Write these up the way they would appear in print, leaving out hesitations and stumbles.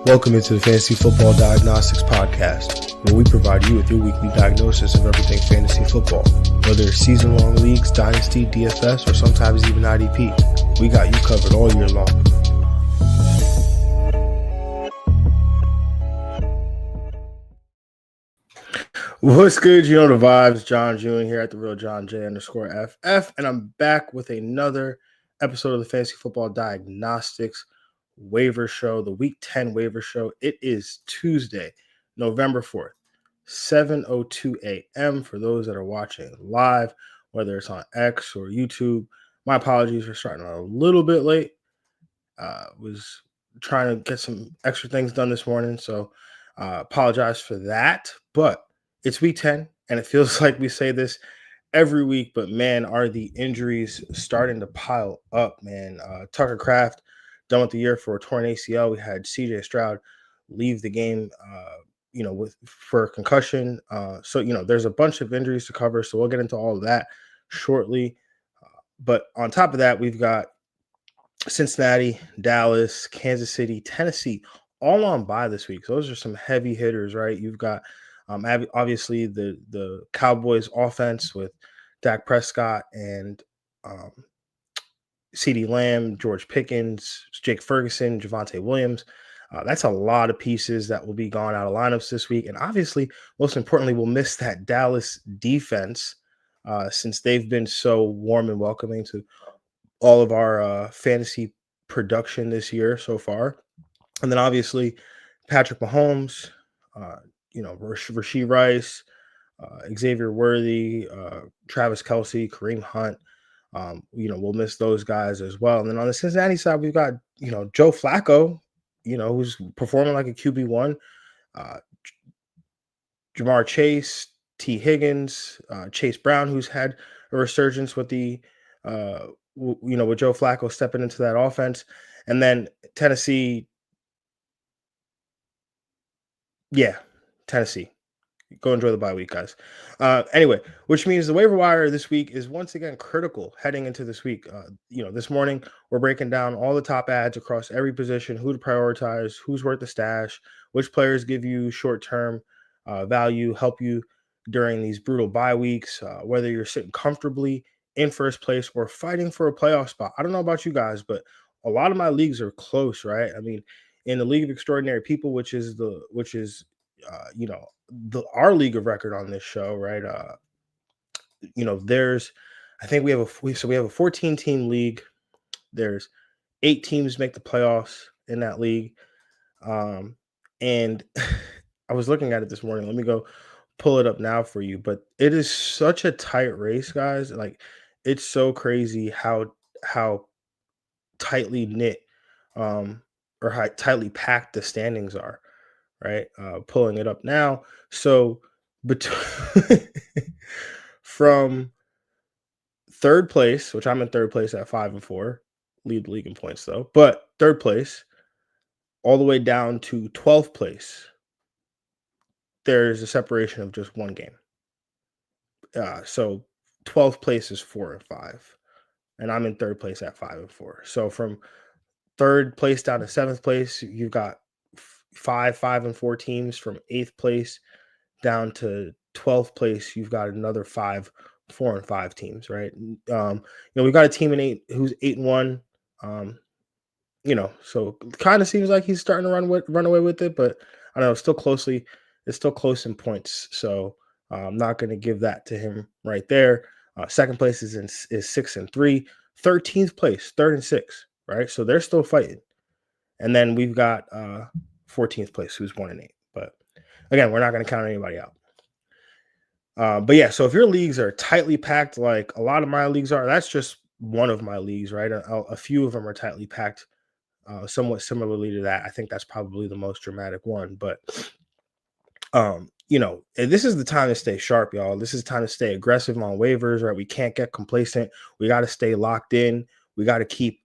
Welcome into the Fantasy Football Diagnostics Podcast, where we provide you with your weekly diagnosis of everything fantasy football. Whether it's season-long leagues, dynasty, DFS, or sometimes even IDP, we got you covered all year long. What's good? You know the vibes. Jon Jeune here at the real Jon J_FF, and I'm back with another episode of the Fantasy Football Diagnostics Waiver Show, the Week 10 Waiver Show. It is Tuesday, November 4th, 7:02 a.m. for those that are watching live, whether it's on X or YouTube. My apologies for starting a little bit late. Was trying to get some extra things done this morning, so apologize for that. But it's Week 10, and it feels like we say this every week, but man, are the injuries starting to pile up, man. Tucker Kraft done with the year for a torn ACL. We had CJ Stroud leave the game, for concussion. So there's a bunch of injuries to cover, so we'll get into all of that shortly. But on top of that, we've got Cincinnati, Dallas, Kansas City, Tennessee, all on bye this week. So those are some heavy hitters, right? You've got obviously the Cowboys offense with Dak Prescott and CeeDee Lamb, George Pickens, Jake Ferguson, Javonte Williams. That's a lot of pieces that will be gone out of lineups this week. And obviously, most importantly, we'll miss that Dallas defense since they've been so warm and welcoming to all of our fantasy production this year so far. And then obviously, Patrick Mahomes, Rashee Rice, Xavier Worthy, Travis Kelce, Kareem Hunt. We'll miss those guys as well. And then on the Cincinnati side, we've got, Joe Flacco, who's performing like a QB1, Jamar Chase, T. Higgins, Chase Brown, who's had a resurgence with the, with Joe Flacco stepping into that offense. And then Tennessee. Tennessee. Go enjoy the bye week, guys. Anyway, which means the waiver wire this week is once again critical heading into this week. This morning we're breaking down all the top ads across every position, who to prioritize, who's worth the stash, which players give you short-term value, help you during these brutal bye weeks, whether you're sitting comfortably in first place or fighting for a playoff spot. I don't know about you guys, but a lot of my leagues are close, right? I mean, in the League of Extraordinary People, which is our league of record on this show, right? There's, I think we have a 14-team league. There's 8 teams make the playoffs in that league. And I was looking at it this morning. Let me go pull it up now for you. But it is such a tight race, guys. Like, it's so crazy how tightly knit or how tightly packed the standings are. Right, pulling it up now. So from third place, which I'm in third place at 5-4, lead the league in points though, but third place all the way down to 12th place, there's a separation of just one game. So 12th place is 4-5, and I'm in third place at 5-4. So from third place down to 7th place, you've got 5-4 teams. From 8th place down to 12th place, you've got another 4-5 teams, right? We've got a team in 8 who's 8-1. So it kind of seems like he's starting to run away with it, but I don't know, it's still close in points. So I'm not going to give that to him right there. Second place is 6-3. 13th place, 3rd and 6th, right? So they're still fighting. And then we've got 14th place, who's 1-8. But again, we're not going to count anybody out. So if your leagues are tightly packed, like a lot of my leagues are, that's just one of my leagues, right? A few of them are tightly packed, somewhat similarly to that. I think that's probably the most dramatic one. But, this is the time to stay sharp, y'all. This is the time to stay aggressive on waivers, right? We can't get complacent. We got to stay locked in. We got to keep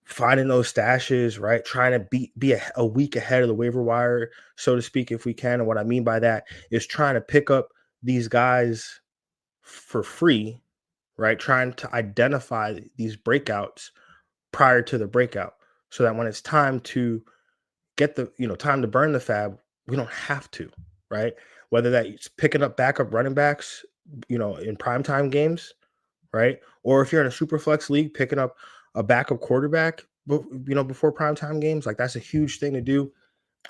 finding those stashes, right? Trying to be a week ahead of the waiver wire, so to speak, if we can. And what I mean by that is trying to pick up these guys for free, right? Trying to identify these breakouts prior to the breakout so that when it's time to get the time to burn the fab, we don't have to, right? Whether that's picking up backup running backs, in primetime games, right? Or if you're in a super flex league, picking up a backup quarterback, before primetime games, like that's a huge thing to do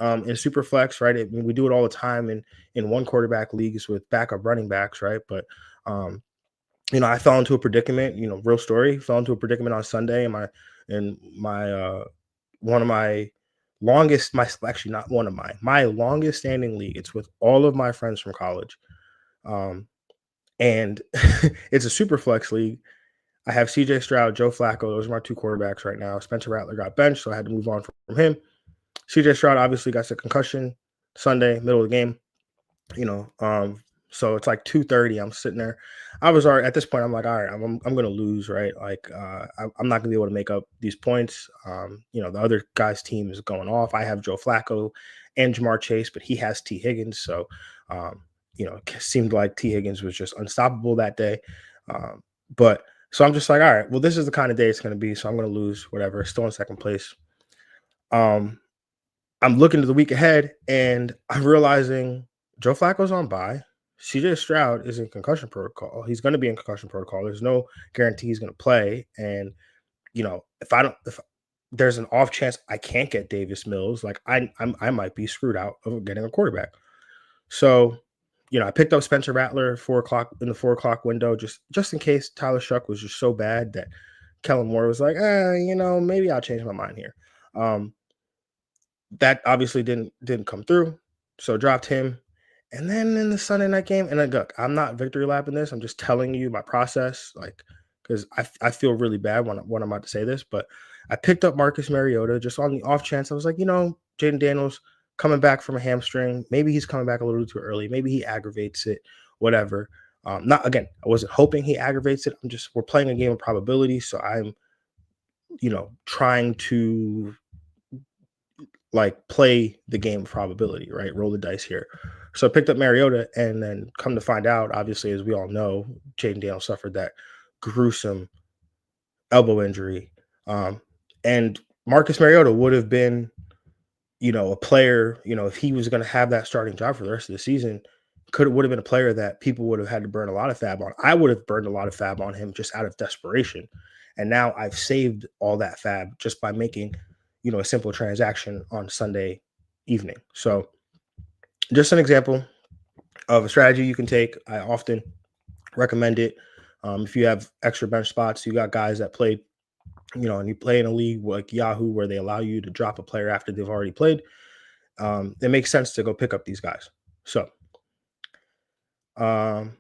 in super flex, right? We do it all the time in one quarterback leagues with backup running backs, right? But um, I fell into a predicament. Real story. Fell into a predicament on Sunday, and my one of my longest, my actually not one of my longest standing league. It's with all of my friends from college, um, and it's a super flex league. I have CJ Stroud, Joe Flacco. Those are my two quarterbacks right now. Spencer Rattler got benched, so I had to move on from him. CJ Stroud obviously got a concussion Sunday, middle of the game. you know, um, so it's like 2:30. I'm sitting there. I was already at this point. I'm like, all right, I'm gonna lose, right? Like, I'm not gonna be able to make up these points. The other guy's team is going off. I have Joe Flacco and Jamar Chase, but he has T Higgins. So, it seemed like T Higgins was just unstoppable that day. But so I'm just like, all right, well, this is the kind of day it's gonna be. So I'm gonna lose, whatever. Still in second place. Um, I'm looking to the week ahead, and I'm realizing Joe Flacco's on bye. CJ Stroud is in concussion protocol. He's going to be in concussion protocol. There's no guarantee he's going to play. And if there's an off chance I can't get Davis Mills, like I might be screwed out of getting a quarterback. So, I picked up Spencer Rattler 4 o'clock in the 4 o'clock window, just in case Tyler Shuck was just so bad that Kellen Moore was like, maybe I'll change my mind here. That obviously didn't come through, so dropped him. And then in the Sunday night game, and then look, I'm not victory lapping this. I'm just telling you my process, like because I feel really bad when I'm about to say this, but I picked up Marcus Mariota just on the off chance. I was like, Jaden Daniels coming back from a hamstring. Maybe he's coming back a little too early. Maybe he aggravates it, whatever. Not again, I wasn't hoping he aggravates it. We're playing a game of probability, so I'm trying to like play the game of probability, right? Roll the dice here. So I picked up Mariota, and then come to find out, obviously, as we all know, Jaden Daniels suffered that gruesome elbow injury. And Marcus Mariota would have been, a player, if he was going to have that starting job for the rest of the season, would have been a player that people would have had to burn a lot of fab on. I would have burned a lot of fab on him just out of desperation. And now I've saved all that fab just by making, a simple transaction on Sunday evening. So just an example of a strategy you can take. I often recommend it. If you have extra bench spots, you got guys that played, and you play in a league like Yahoo where they allow you to drop a player after they've already played. It makes sense to go pick up these guys. Um,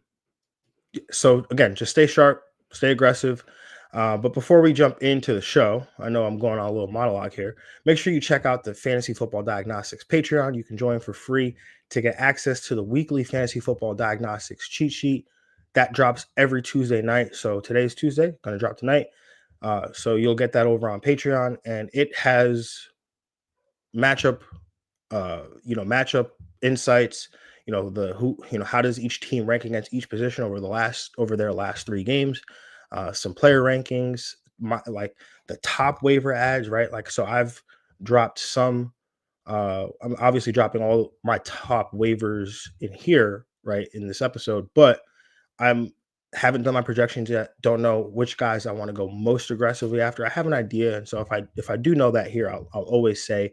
so again, just stay sharp, stay aggressive. But before we jump into the show, I know I'm going on a little monologue here. Make sure you check out the Fantasy Football Diagnostics Patreon. You can join for free to get access to the weekly Fantasy Football Diagnostics cheat sheet that drops every Tuesday night. So today's Tuesday, going to drop tonight. So you'll get that over on Patreon, and it has matchup, matchup insights. How does each team rank against each position over their last 3 games? Some player rankings, like the top waiver ads, right? Like, so I've dropped some. I'm obviously dropping all my top waivers in here, right, in this episode, but I'm haven't done my projections yet. Don't know which guys I want to go most aggressively after. I have an idea, and so if I do know that here, I'll always say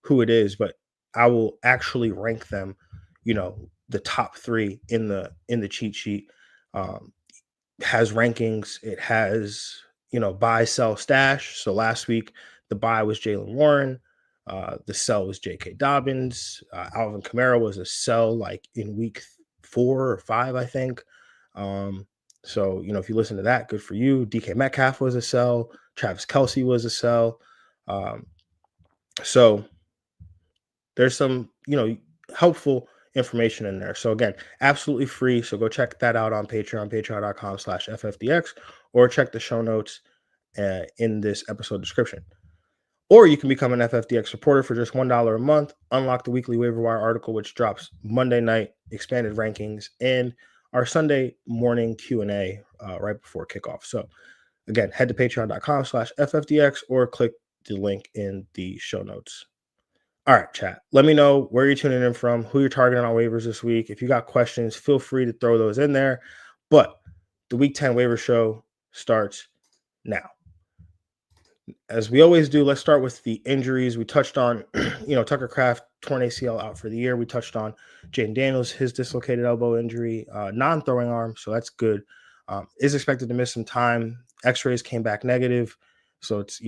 who it is, but I will actually rank them, the top 3 in the cheat sheet. Um, has rankings. It has, buy, sell, stash. So last week, the buy was Jalen Warren. The sell was J.K. Dobbins. Alvin Kamara was a sell like in week 4 or 5, I think. So, if you listen to that, good for you. DK Metcalf was a sell. Travis Kelce was a sell. So there's some, helpful information in there. So again, absolutely free. So go check that out on Patreon, patreon.com/FFDX, or check the show notes in this episode description. Or you can become an FFDX supporter for just $1 a month. Unlock the weekly waiver wire article, which drops Monday night, expanded rankings, and our Sunday morning Q&A right before kickoff. So again, head to patreon.com/FFDX or click the link in the show notes. All right, chat. Let me know where you're tuning in from, who you're targeting on waivers this week. If you got questions, feel free to throw those in there. But the Week 10 waiver show starts now. As we always do, let's start with the injuries. We touched on, Tucker Kraft, torn ACL out for the year. We touched on Jaden Daniels, his dislocated elbow injury, non-throwing arm, so that's good. Is expected to miss some time. X-rays came back negative, so it's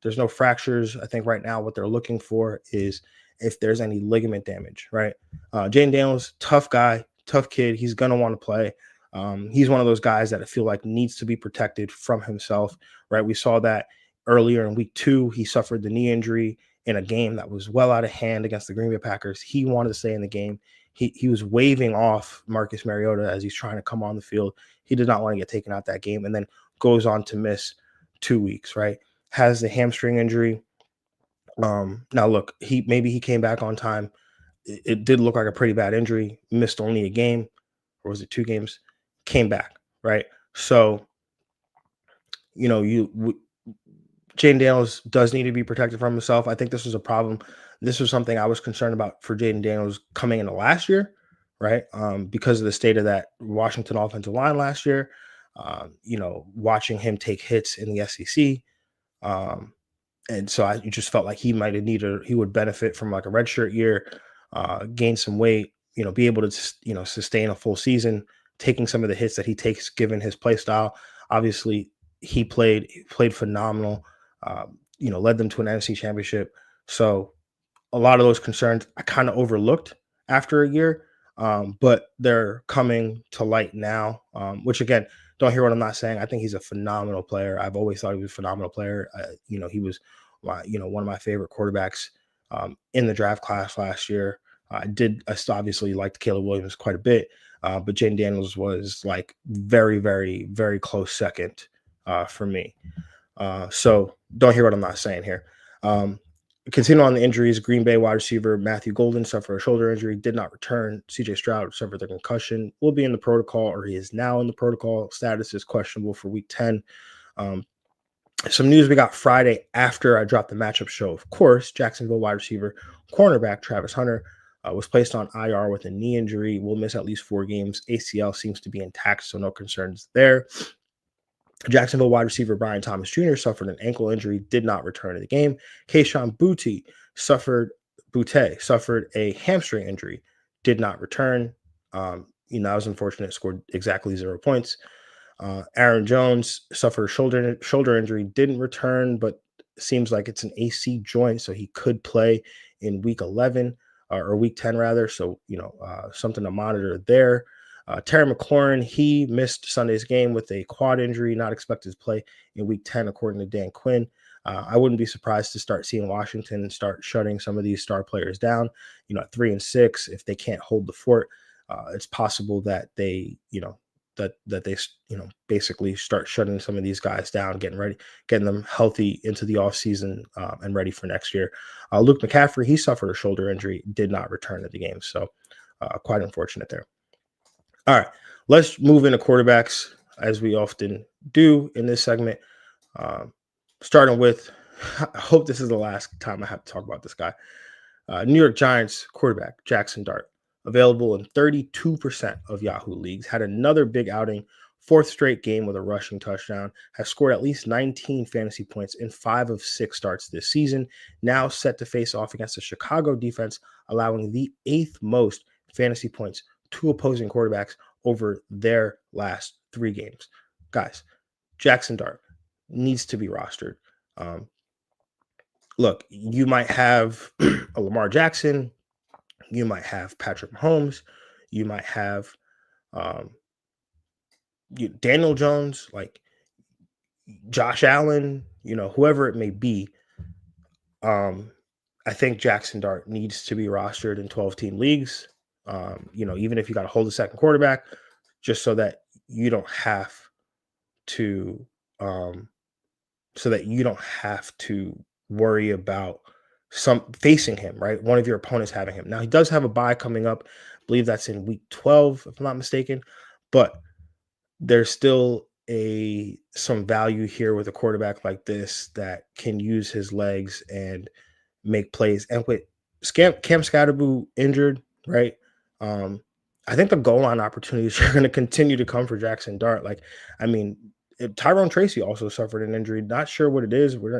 there's no fractures. I think right now what they're looking for is if there's any ligament damage. Right, Jaden Daniels, tough guy, tough kid. He's gonna want to play. He's one of those guys that I feel like needs to be protected from himself. Right, we saw that earlier in week 2. He suffered the knee injury in a game that was well out of hand against the Green Bay Packers. He wanted to stay in the game. He was waving off Marcus Mariota as he's trying to come on the field. He did not want to get taken out that game, and then goes on to miss 2 weeks, right? Has the hamstring injury. Now look, he came back on time. It did look like a pretty bad injury. Missed only a game, or was it 2 games? Came back, right? So, Jaden Daniels does need to be protected from himself. I think this was a problem. This was something I was concerned about for Jaden Daniels coming into last year, right? Because of the state of that Washington offensive line last year. Watching him take hits in the SEC. And so I just felt like he would benefit from like a redshirt year, gain some weight, be able to, sustain a full season, taking some of the hits that he takes given his play style. Obviously, he played phenomenal, led them to an NFC championship. So a lot of those concerns I kind of overlooked after a year, but they're coming to light now, which again, don't hear what I'm not saying. I think he's a phenomenal player. I've always thought he was a phenomenal player. He was one of my favorite quarterbacks in the draft class last year. I still obviously liked Caleb Williams quite a bit, but Jaden Daniels was like very, very, very close second for me. So don't hear what I'm not saying here. Continuing on the injuries, Green Bay wide receiver Matthew Golden suffered a shoulder injury, did not return. CJ Stroud suffered a concussion, will be in the protocol, or he is now in the protocol. Status is questionable for week 10. Some news we got Friday after I dropped the matchup show. Of course, Jacksonville wide receiver, cornerback Travis Hunter was placed on IR with a knee injury. Will miss at least 4 games. ACL seems to be intact, so no concerns there. Jacksonville wide receiver Brian Thomas Jr. suffered an ankle injury, did not return to the game. Kayshon Boutte suffered a hamstring injury, did not return. That was unfortunate, scored exactly 0 points. Aaron Jones suffered a shoulder injury, didn't return, but seems like it's an AC joint, so he could play in week 11 or week 10 rather. So, something to monitor there. Terry McLaurin, he missed Sunday's game with a quad injury, not expected to play in week 10, according to Dan Quinn. I wouldn't be surprised to start seeing Washington start shutting some of these star players down. At 3-6, if they can't hold the fort, it's possible that they, that they basically start shutting some of these guys down, getting them healthy into the offseason and ready for next year. Luke McCaffrey, he suffered a shoulder injury, did not return to the game. So quite unfortunate there. All right, let's move into quarterbacks as we often do in this segment. Starting with, I hope this is the last time I have to talk about this guy. New York Giants quarterback Jackson Dart, available in 32% of Yahoo leagues, had another big outing, 4th straight game with a rushing touchdown, has scored at least 19 fantasy points in 5 of 6 starts this season, now set to face off against the Chicago defense, allowing the 8th most fantasy points to opposing quarterbacks over their last 3 games. Guys, Jackson Dart needs to be rostered. Look, you might have a Lamar Jackson, you might have Patrick Mahomes, you might have Daniel Jones, like Josh Allen, whoever it may be. I think Jackson Dart needs to be rostered in 12-team leagues. Even if you got to hold a second quarterback, just so that you don't have to, worry about facing him, right? One of your opponents having him. Now he does have a bye coming up. I believe that's in week 12, if I'm not mistaken. But there's still some value here with a quarterback like this that can use his legs and make plays. And Cam Scatterboo injured, right? I think the goal line opportunities are going to continue to come for Jackson Dart. Like, I mean, Tyrone Tracy also suffered an injury. Not sure what it is. We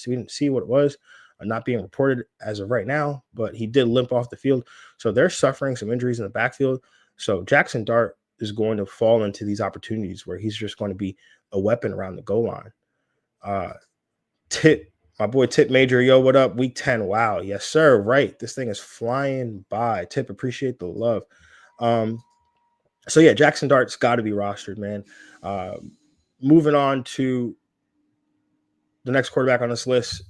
didn't see what it was. Not being reported as of right now, but he did limp off the field. So they're suffering some injuries in the backfield. So Jackson Dart is going to fall into these opportunities where he's just going to be a weapon around the goal line. Tip, my boy Tip Major, yo, what up? Week 10. Wow. Yes, sir. Right. This thing is flying by. Tip, appreciate the love. So yeah, Jackson Dart's got to be rostered, man. Moving on to the next quarterback on this list,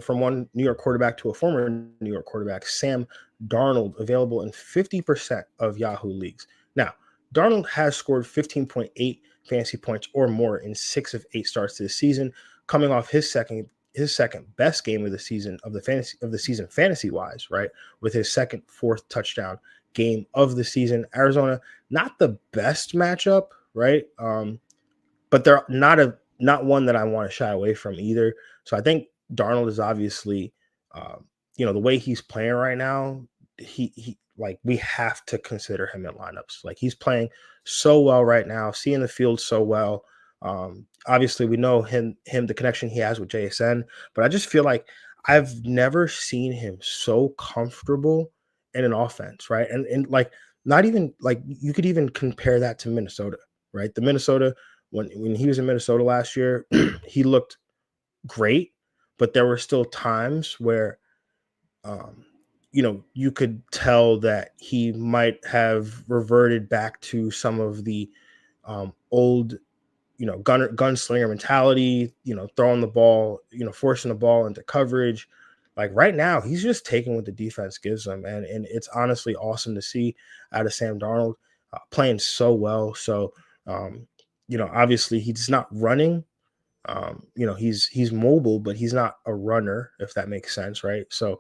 from one New York quarterback to a former New York quarterback, Sam Darnold, available in 50% of Yahoo leagues. Now, Darnold has scored 15.8 fantasy points or more in 6 of 8 starts to the season, coming off his second best game of the season fantasy wise, right? With his fourth touchdown game of the season. Arizona, not the best matchup, right? But they're not one that I want to shy away from either. So I think Darnold is obviously, the way he's playing right now, he like we have to consider him in lineups. Like he's playing so well right now, seeing the field so well. Obviously, we know him the connection he has with JSN, but I just feel like I've never seen him so comfortable in an offense, right? And like not even like you could even compare that to Minnesota, right? The Minnesota when he was in Minnesota last year, he looked great, but there were still times where you could tell that he might have reverted back to some of the old, gunslinger mentality, throwing the ball, forcing the ball into coverage. Like right now, he's just taking what the defense gives him. And it's honestly awesome to see out of Sam Darnold, playing so well. So, obviously he's not running. He's mobile, but he's not a runner, if that makes sense, right? So,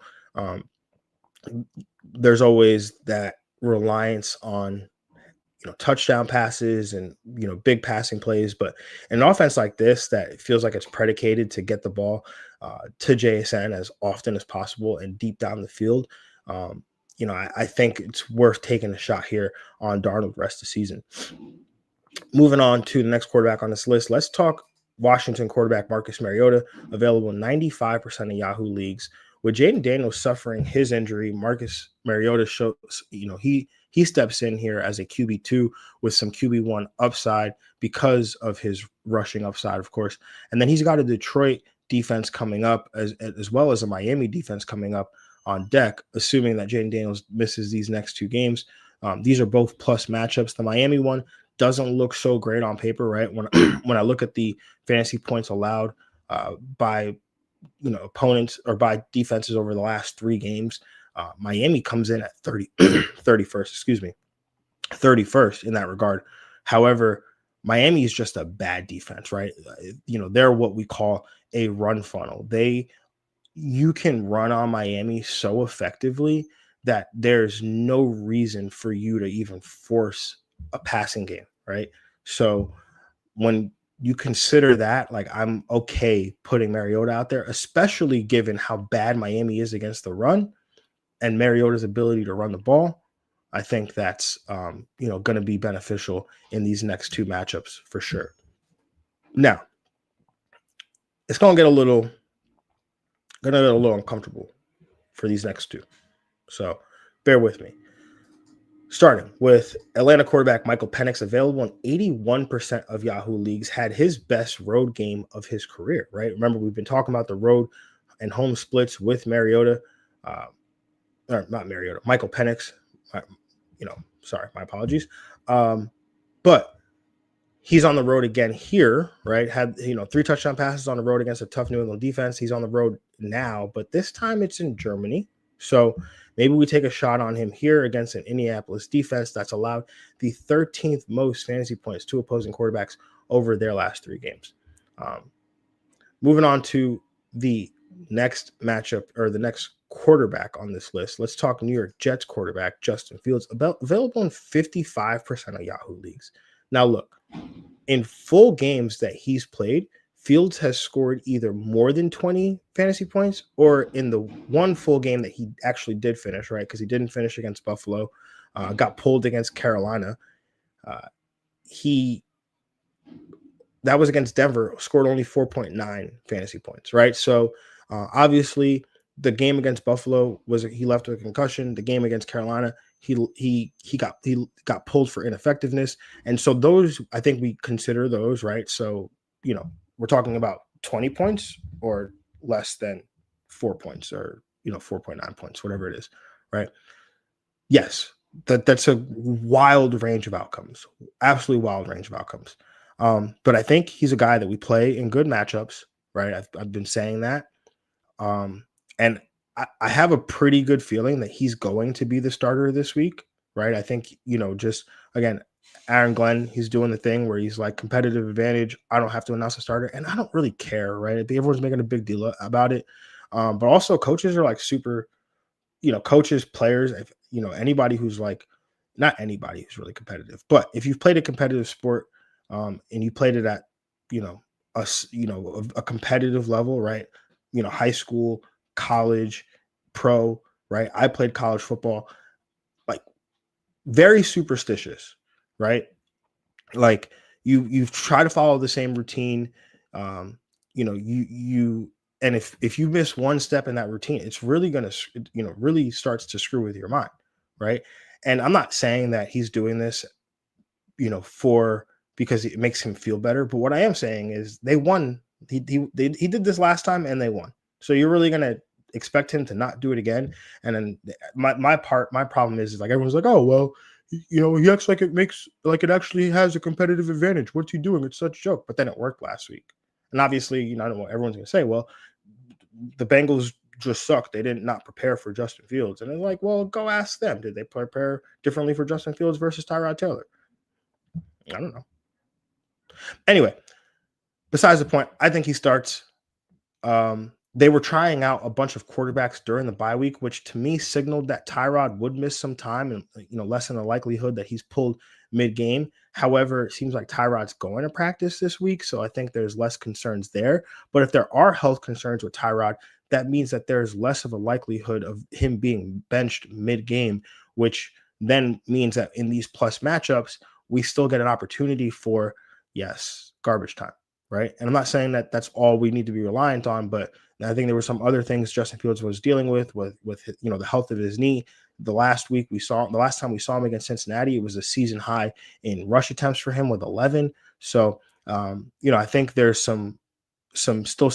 there's always that reliance on touchdown passes and big passing plays, but in an offense like this that feels like it's predicated to get the ball to JSN as often as possible and deep down the field. I think it's worth taking a shot here on Darnold rest of the season. Moving on to the next quarterback on this list, let's talk Washington quarterback Marcus Mariota, available in 95% of Yahoo leagues. With Jaden Daniels suffering his injury, Marcus Mariota shows, he steps in here as a QB2 with some QB1 upside because of his rushing upside, of course. And then he's got a Detroit defense coming up as well as a Miami defense coming up on deck, assuming that Jaden Daniels misses these next 2 games. These are both plus matchups. The Miami one doesn't look so great on paper, right? When I look at the fantasy points allowed by opponents or by defenses over the last 3 games, Miami comes in at 31st in that regard. However, Miami is just a bad defense, right? They're what we call a run funnel. You can run on Miami so effectively that there's no reason for you to even force a passing game, right? So when you consider that, like, I'm okay putting Mariota out there, especially given how bad Miami is against the run and Mariota's ability to run the ball. I think that's going to be beneficial in these next 2 matchups for sure. Now, it's going to get a little uncomfortable for these next 2. So bear with me. Starting with Atlanta quarterback Michael Penix, available in 81% of Yahoo leagues, had his best road game of his career, right? Remember, we've been talking about the road and home splits with Mariota, or not Mariota, Michael Penix. Sorry, my apologies. But he's on the road again here, right? Had 3 touchdown passes on the road against a tough New England defense. He's on the road now, but this time it's in Germany. So maybe we take a shot on him here against an Indianapolis defense that's allowed the 13th most fantasy points to opposing quarterbacks over their last 3 games. Moving on to the next matchup, or the next quarterback on this list, let's talk New York Jets quarterback Justin Fields, available in 55% of Yahoo leagues. Now look, in full games that he's played, Fields has scored either more than 20 fantasy points or in the one full game that he actually did finish, right? Because he didn't finish against Buffalo, got pulled against Carolina. He that was against Denver, scored only 4.9 fantasy points, right? So obviously the game against Buffalo was he left with a concussion. The game against Carolina, he got pulled for ineffectiveness. And so those, I think we consider those, right? So, we're talking about 20 points or less than 4 points or 4.9 points, whatever it is, right? Yes, that's a wild range of outcomes. Absolutely wild range of outcomes. But I think he's a guy that we play in good matchups, right? I've been saying that. And I have a pretty good feeling that he's going to be the starter this week, right? I think, just again, Aaron Glenn, he's doing the thing where he's like competitive advantage. I don't have to announce a starter, and I don't really care, right? Everyone's making a big deal about it. But also coaches are like super, coaches, players, if, anybody who's like, not anybody who's really competitive, but if you've played a competitive sport, and you played it at, you know, a competitive level, right? High school, college, pro, right? I played college football, like very superstitious, right? Like you try to follow the same routine. You and if you miss one step in that routine, it's really gonna really starts to screw with your mind, right? And I'm not saying that he's doing this, for because it makes him feel better. But what I am saying is they won. He did this last time and they won. So you're really gonna expect him to not do it again. And then my problem is like everyone's like, oh well, he acts like it actually has a competitive advantage. What's he doing? It's such a joke. But then it worked last week. And obviously, I don't know what everyone's gonna say. Well, the Bengals just sucked. They did not prepare for Justin Fields. And they're like, well, go ask them. Did they prepare differently for Justin Fields versus Tyrod Taylor? I don't know. Anyway, besides the point, I think he starts. They were trying out a bunch of quarterbacks during the bye week, which to me signaled that Tyrod would miss some time and lessen the likelihood that he's pulled mid-game. However, it seems like Tyrod's going to practice this week, so I think there's less concerns there. But if there are health concerns with Tyrod, that means that there's less of a likelihood of him being benched mid-game, which then means that in these plus matchups, we still get an opportunity for, yes, garbage time, right? And I'm not saying that that's all we need to be reliant on, but I think there were some other things Justin Fields was dealing with the health of his knee. The last time we saw him against Cincinnati, it was a season high in rush attempts for him with 11. So, I think there's some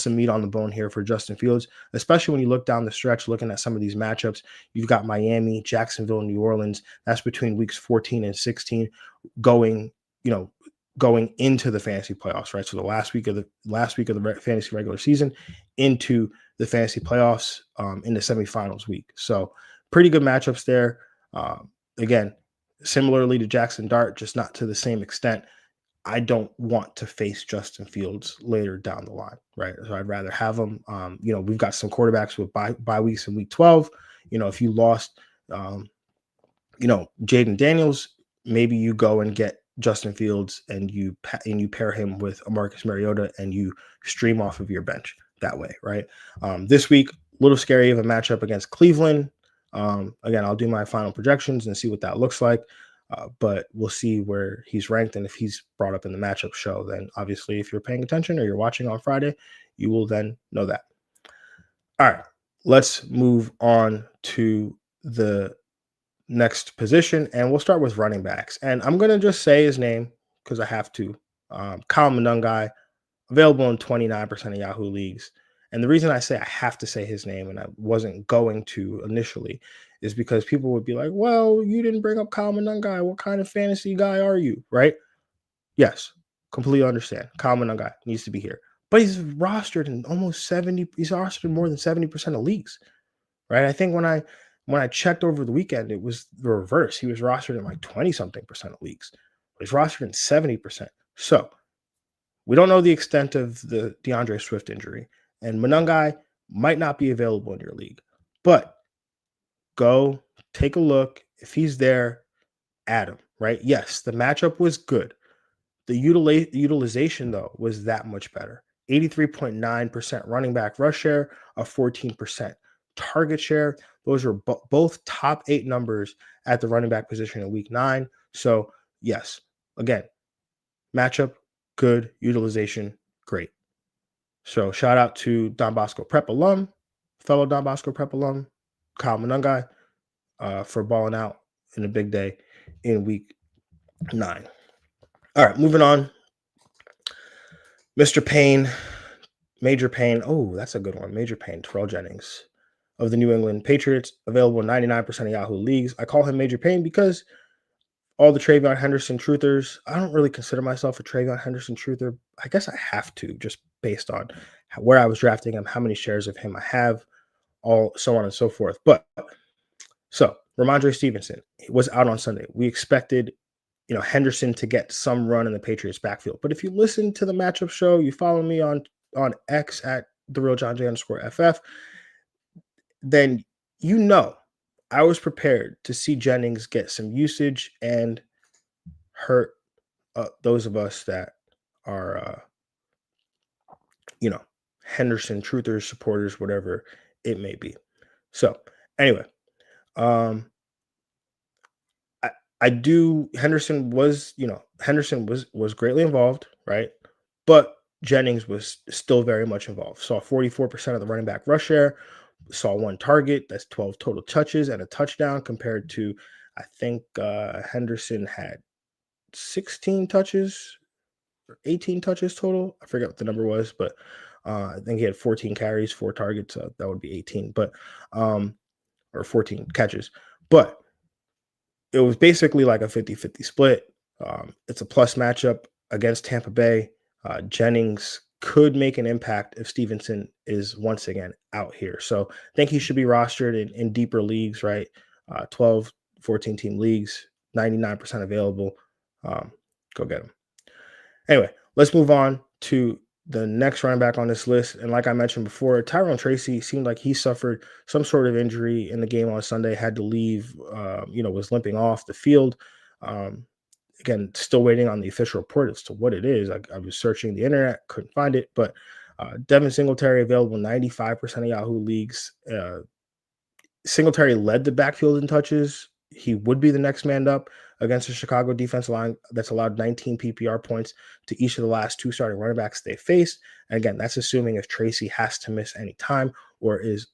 meat on the bone here for Justin Fields, especially when you look down the stretch, looking at some of these matchups. You've got Miami, Jacksonville, New Orleans. That's between weeks 14 and 16 going into the fantasy playoffs, right? So the last week of the fantasy regular season into the fantasy playoffs in the semifinals week. So pretty good matchups there. Again, similarly to Jackson Dart, just not to the same extent. I don't want to face Justin Fields later down the line, right? So I'd rather have him. We've got some quarterbacks with bye weeks in week 12. If you lost, Jaden Daniels, maybe you go and get Justin Fields and you pair him with Marcus Mariota and you stream off of your bench that way, right? This week, a little scary of a matchup against Cleveland. Again, I'll do my final projections and see what that looks like. But we'll see where he's ranked. And if he's brought up in the matchup show, then obviously if you're paying attention or you're watching on Friday, you will then know that. All right, let's move on to the next position. And we'll start with running backs. And I'm going to just say his name because I have to. Kyle Monungai, available in 29% of Yahoo leagues. And the reason I say I have to say his name and I wasn't going to initially is because people would be like, well, you didn't bring up Kyle Monungai. What kind of fantasy guy are you? Right? Yes, completely understand. Kyle Monungai needs to be here. But he's rostered in he's rostered in more than 70% of leagues. Right? I think when I checked over the weekend, it was the reverse. He was rostered in like 20-something% of leagues. But he's rostered in 70%. So we don't know the extent of the DeAndre Swift injury, and Monungai might not be available in your league. But go take a look. If he's there, add him, right? Yes, the matchup was good. The utilization, though, was that much better. 83.9% running back rush share, a 14% target share. Those are both top 8 numbers at the running back position in week 9. So, yes, again, matchup, good, utilization, great. So, shout out to Don Bosco Prep alum, fellow Don Bosco Prep alum, Kyle Monungai, for balling out in a big day in week 9. All right, moving on. Mr. Payne, Major Payne. Oh, that's a good one. Major Payne, Terrell Jennings of the New England Patriots, available in 99% of Yahoo leagues. I call him Major Payne because all the Travion Henderson truthers, I don't really consider myself a Travion Henderson truther. I guess I have to, just based on where I was drafting him, how many shares of him I have, all so on and so forth. But so Ramondre Stevenson was out on Sunday. We expected, Henderson to get some run in the Patriots backfield. But if you listen to the matchup show, you follow me on X at the real Jon Jeune _FF, then I was prepared to see Jennings get some usage and hurt those of us that are, Henderson truthers, supporters, whatever it may be. So anyway, I do. Henderson was greatly involved, right? But Jennings was still very much involved. Saw 44% of the running back rush share, saw one target. That's 12 total touches and a touchdown compared to, I think Henderson had 16 touches or 18 touches total. I forget what the number was, but I think he had 14 carries, 4 targets. That would be 18, but or 14 catches. But it was basically like a 50-50 split. It's a plus matchup against Tampa Bay. Jennings could make an impact if Stevenson is once again out here. So I think he should be rostered in deeper leagues, right? 12, 14 team leagues, 99% available. Go get him. Anyway, let's move on to the next running back on this list. And like I mentioned before, Tyrone Tracy seemed like he suffered some sort of injury in the game on Sunday, had to leave, was limping off the field. Again, still waiting on the official report as to what it is. I was searching the internet, couldn't find it, but Devin Singletary available 95% of Yahoo leagues. Singletary led the backfield in touches. He would be the next man up against the Chicago defensive line that's allowed 19 PPR points to each of the last 2 starting running backs they faced. And again, that's assuming if Tracy has to miss any time or is,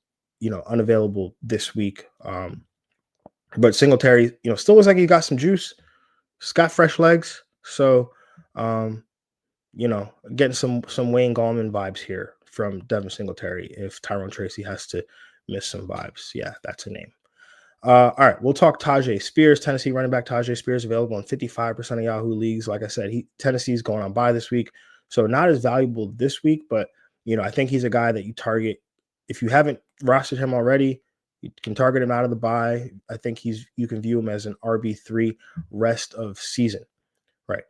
unavailable this week. But Singletary, still looks like he got some juice. He's got fresh legs. So, getting some Wayne Gallman vibes here from Devin Singletary if Tyrone Tracy has to miss some vibes. Yeah, that's a name. All right, we'll talk Tajay Spears, Tennessee running back Tajay Spears, available in 55% of Yahoo leagues. Like I said, Tennessee's going on bye this week, so not as valuable this week, but I think he's a guy that you target. If you haven't rostered him already, you can target him out of the bye. I think you can view him as an RB3 rest of season. Right.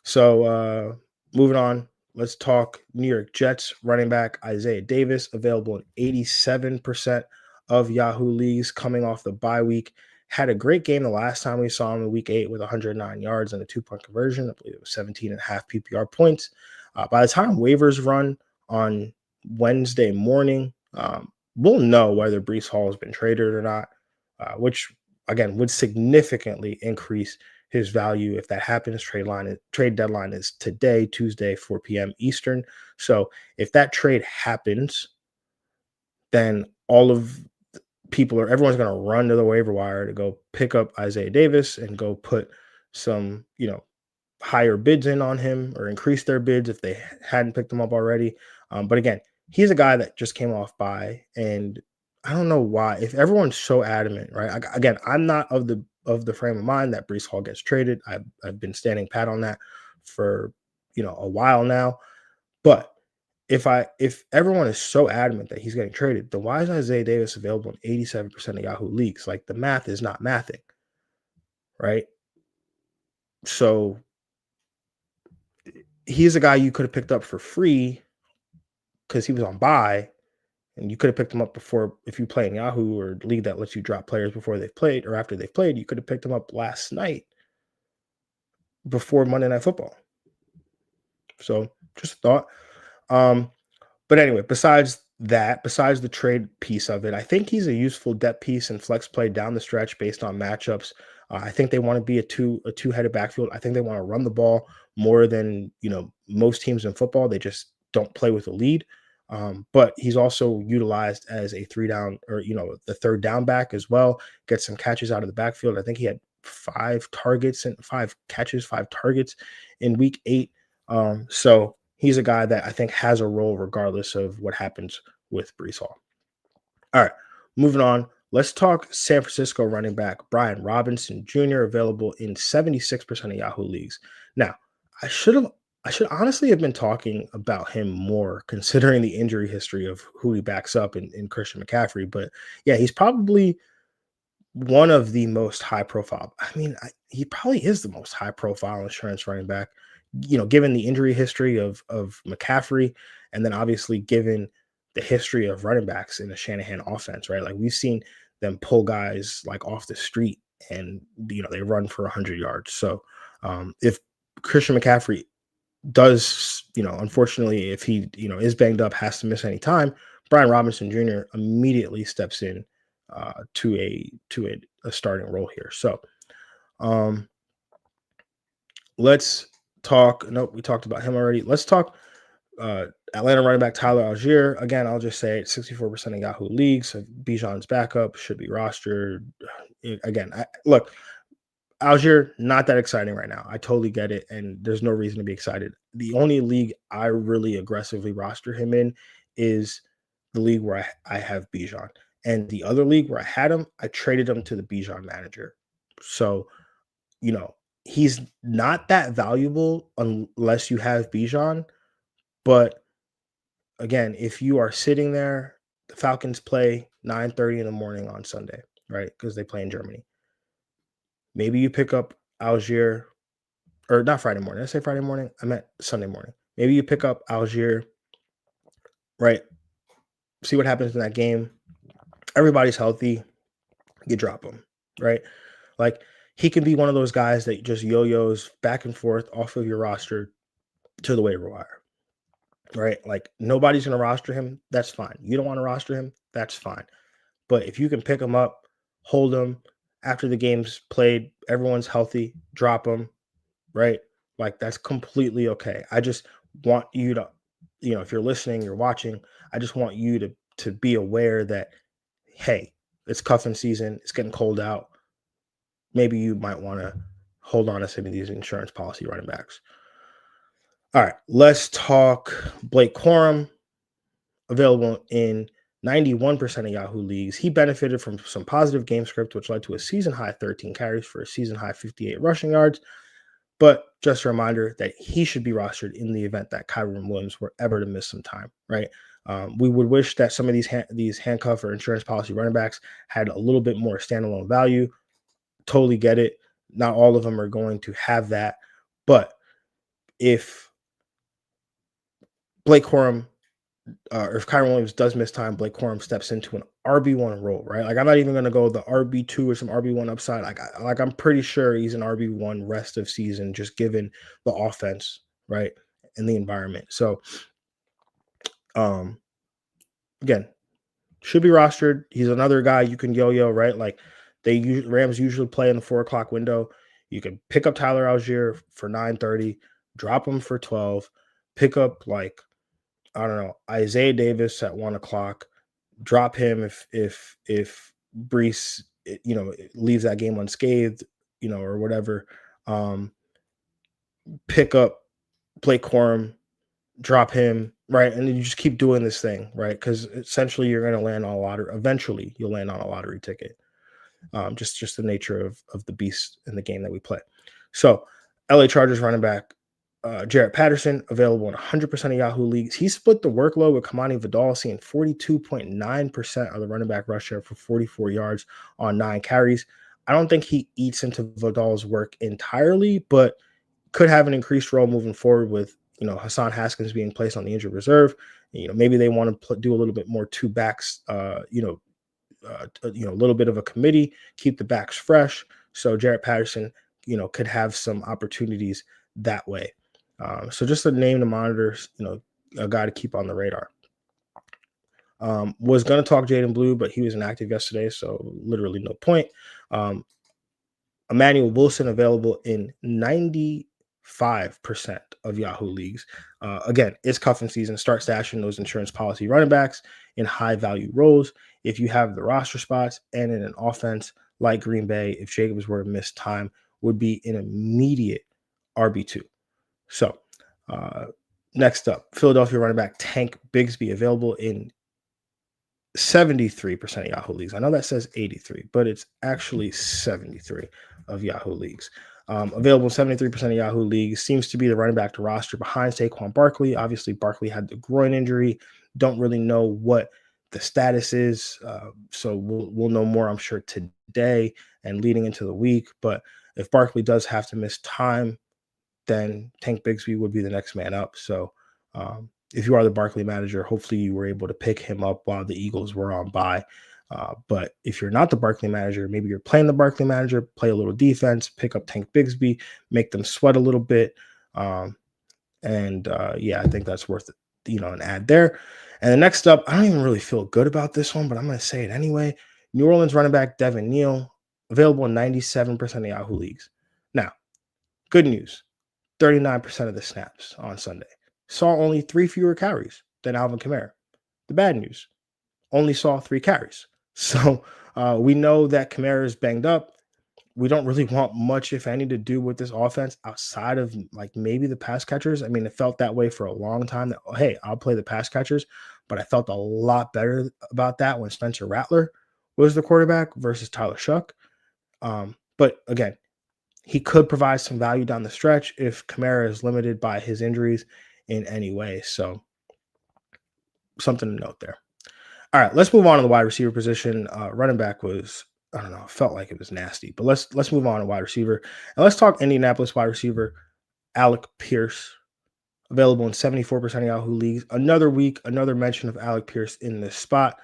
So moving on, let's talk New York Jets running back Isaiah Davis, available in 87% of Yahoo leagues coming off the bye week. Had a great game the last time we saw him in week 8 with 109 yards and a 2-point conversion. I believe it was 17.5 PPR points. By the time waivers run on Wednesday morning, we'll know whether Breece Hall has been traded or not, which, again, would significantly increase his value if that happens. Trade deadline is today, Tuesday, 4 p.m. Eastern. So if that trade happens, then everyone's going to run to the waiver wire to go pick up Isaiah Davis and go put some, higher bids in on him or increase their bids if they hadn't picked him up already. But again, he's a guy that just came off bye, and I don't know why. If everyone's so adamant, right? Again, I'm not of the frame of mind that Breece Hall gets traded. I've been standing pat on that for a while now. But if everyone is so adamant that he's getting traded, then why is Isaiah Davis available in 87% of Yahoo leagues? Like, the math is not mathing, right? So he's a guy you could have picked up for free because he was on bye, and you could have picked him up before. If you play in Yahoo or league that lets you drop players before they've played or after they've played, you could have picked him up last night before Monday Night Football. So just a thought. Um, but anyway, besides that, besides the trade piece of it, I think he's a useful depth piece and flex play down the stretch based on matchups. I think they want to be a two-headed backfield. I think they want to run the ball more than most teams in football. They just don't play with a lead. But he's also utilized as a three down or the third down back as well. Get some catches out of the backfield. I think he had 5 targets and 5 catches, 5 targets in week 8. So he's a guy that I think has a role regardless of what happens with Brees Hall. All right, moving on. Let's talk San Francisco running back Brian Robinson Jr. available in 76% of Yahoo leagues. Now, I should honestly have been talking about him more considering the injury history of who he backs up in Christian McCaffrey. But yeah, he's probably one of the most high profile. He probably is the most high profile insurance running back, given the injury history of McCaffrey, and then obviously given the history of running backs in the Shanahan offense, right? Like we've seen them pull guys like off the street and they run for 100 yards. So if Christian McCaffrey does, unfortunately, if he, is banged up, has to miss any time, Brian Robinson Jr. immediately steps in to a starting role here. So let's talk. Nope, we talked about him already. Let's talk Atlanta running back Tyler Algier. Again, I'll just say 64% of Yahoo leagues. So Bijan's backup should be rostered. Again, look, Algier, not that exciting right now. I totally get it, and there's no reason to be excited. The only league I really aggressively roster him in is the league where I have Bijan. And the other league where I had him, I traded him to the Bijan manager. So, he's not that valuable unless you have Bijan. But again, if you are sitting there, the Falcons play 9:30 in the morning on Sunday, right? Because they play in Germany. Maybe you pick up Algier, or not Friday morning. Did I say Friday morning? I meant Sunday morning. Maybe you pick up Algier, right? See what happens in that game. Everybody's healthy. You drop him, right? Like he can be one of those guys that just yo-yos back and forth off of your roster to the waiver wire, right? Like nobody's going to roster him. That's fine. You don't want to roster him. That's fine. But if you can pick him up, hold him after the game's played, everyone's healthy, drop him, right? Like that's completely okay. I just want you to, if you're listening, you're watching, I just want you to be aware that, hey, it's cuffing season. It's getting cold out. Maybe you might want to hold on to some of these insurance policy running backs. All right, let's talk Blake Corum, available in 91% of Yahoo leagues. He benefited from some positive game script, which led to a season-high 13 carries for a season-high 58 rushing yards. But just a reminder that he should be rostered in the event that Kyren Williams were ever to miss some time, right? We would wish that some of these handcuff or insurance policy running backs had a little bit more standalone value. Totally get it. Not all of them are going to have that. But if Blake Corum or if Kyren Williams does miss time, Blake Corum steps into an RB1 role, right? Like I'm not even going to go the RB2 or some RB1 upside. Like I'm pretty sure he's an RB1 rest of season, just given the offense, right, and the environment. So, again, should be rostered. He's another guy you can yo-yo, right? Like Rams usually play in the 4:00 window. You can pick up Tyler Algier for 9:30, drop him for 12, pick up like I don't know Isaiah Davis at 1:00, drop him if Brees leaves that game unscathed, or whatever. Pick up Blake Corum, drop him, right? And then you just keep doing this thing, right? Because essentially you're going to land on a lottery. Eventually, you'll land on a lottery ticket. Just the nature of the beast in the game that we play. So, LA Chargers running back Jarrett Patterson, available in 100% of Yahoo leagues. He split the workload with Kamani Vidal, seeing 42.9% of the running back rush share for 44 yards on 9 carries. I don't think he eats into Vidal's work entirely, but could have an increased role moving forward with Hassan Haskins being placed on the injured reserve. Maybe they want to do a little bit more two backs. A little bit of a committee, keep the backs fresh. So Jarrett Patterson, could have some opportunities that way. So just a name to monitor. a guy to keep on the radar. Was going to talk Jaden Blue, but he was inactive yesterday, so literally no point. Emmanuel Wilson available in 95% of Yahoo leagues. Again, it's cuffing season. Start stashing those insurance policy running backs in high value roles. If you have the roster spots and in an offense like Green Bay, if Jacobs were to miss time, would be an immediate RB2. So next up, Philadelphia running back Tank Bigsby available in 73% of Yahoo leagues. I know that says 83, but it's actually 73 of Yahoo leagues. Available in 73% of Yahoo leagues. Seems to be the running back to roster behind Saquon Barkley. Obviously, Barkley had the groin injury. Don't really know what the status is. So we'll know more, I'm sure, today and leading into the week. But if Barkley does have to miss time, then Tank Bigsby would be the next man up. So if you are the Barkley manager, hopefully you were able to pick him up while the Eagles were on bye. But if you're not the Barkley manager, maybe you're playing the Barkley manager, play a little defense, pick up Tank Bigsby, make them sweat a little bit. Yeah, I think that's worth an ad there. And the next up, I don't even really feel good about this one, but I'm going to say it anyway. New Orleans running back Devin Neal, available in 97% of Yahoo leagues. Now, good news, 39% of the snaps on Sunday. Saw only 3 fewer carries than Alvin Kamara. The bad news, only saw 3 carries. So we know that Kamara is banged up. We don't really want much, if any, to do with this offense outside of like maybe the pass catchers. I mean, it felt that way for a long time that, hey, I'll play the pass catchers, but I felt a lot better about that when Spencer Rattler was the quarterback versus Tyler Shuck. But again, he could provide some value down the stretch if Kamara is limited by his injuries in any way. So something to note there. All right, let's move on to the wide receiver position. Running back was, I don't know, felt like it was nasty, but let's move on to wide receiver. And let's talk Indianapolis wide receiver, Alec Pierce, available in 74% of Yahoo leagues. Another week, another mention of Alec Pierce in this spot.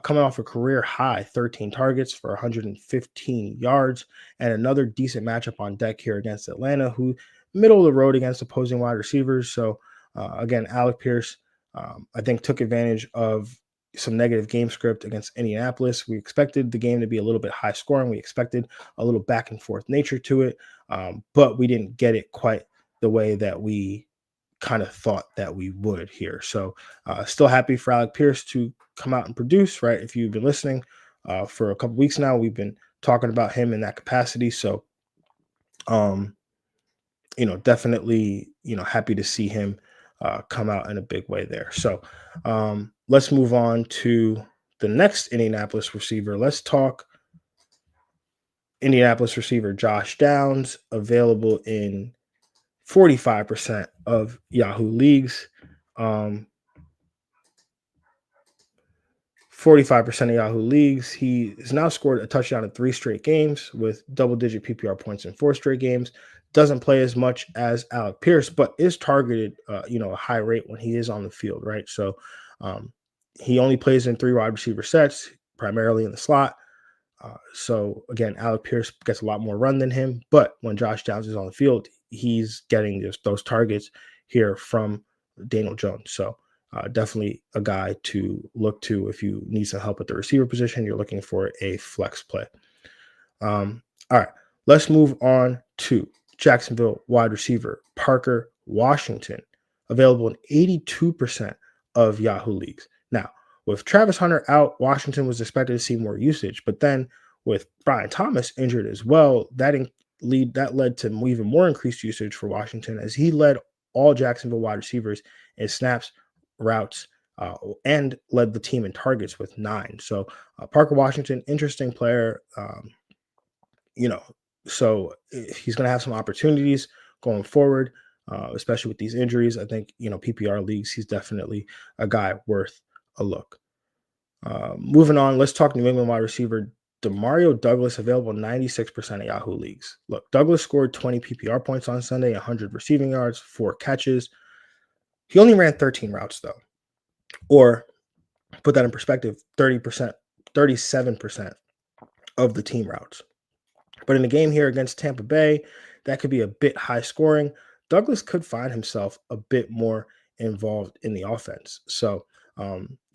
Coming off a career high 13 targets for 115 yards, and another decent matchup on deck here against Atlanta, who middle of the road against opposing wide receivers. So again, Alec Pierce, I think, took advantage of some negative game script against Indianapolis. We expected the game to be a little bit high scoring. We expected a little back and forth nature to it, but we didn't get it quite the way that we kind of thought that we would here. So still happy for Alec Pierce to come out and produce, right? If you've been listening for a couple weeks now, we've been talking about him in that capacity. So, definitely, happy to see him come out in a big way there. So let's move on to the next Indianapolis receiver. Let's talk Indianapolis receiver Josh Downs, available in 45% of Yahoo leagues. 45% of Yahoo leagues. He has now scored a touchdown in 3 straight games with double-digit PPR points in 4 straight games. Doesn't play as much as Alec Pierce, but is targeted, a high rate when he is on the field, right? So he only plays in 3 wide receiver sets, primarily in the slot. So again, Alec Pierce gets a lot more run than him, but when Josh Downs is on the field, he's getting those targets here from Daniel Jones. So definitely a guy to look to if you need some help at the receiver position. You're looking for a flex play. All right, let's move on to Jacksonville wide receiver Parker Washington, available in 82% of Yahoo leagues. Now, with Travis Hunter out, Washington was expected to see more usage, but then with Brian Thomas injured as well, that led to even more increased usage for Washington, as he led all Jacksonville wide receivers in snaps, routes, and led the team in targets with 9. So Parker Washington, interesting player. So he's going to have some opportunities going forward, especially with these injuries. I think, PPR leagues, he's definitely a guy worth a look. Moving on, let's talk New England wide receiver Demario Douglas, available 96% of Yahoo leagues. Look, Douglas scored 20 PPR points on Sunday, 100 receiving yards, 4 catches. He only ran 13 routes, though. Or, put that in perspective, 37% of the team routes. But in the game here against Tampa Bay, that could be a bit high scoring. Douglas could find himself a bit more involved in the offense. So,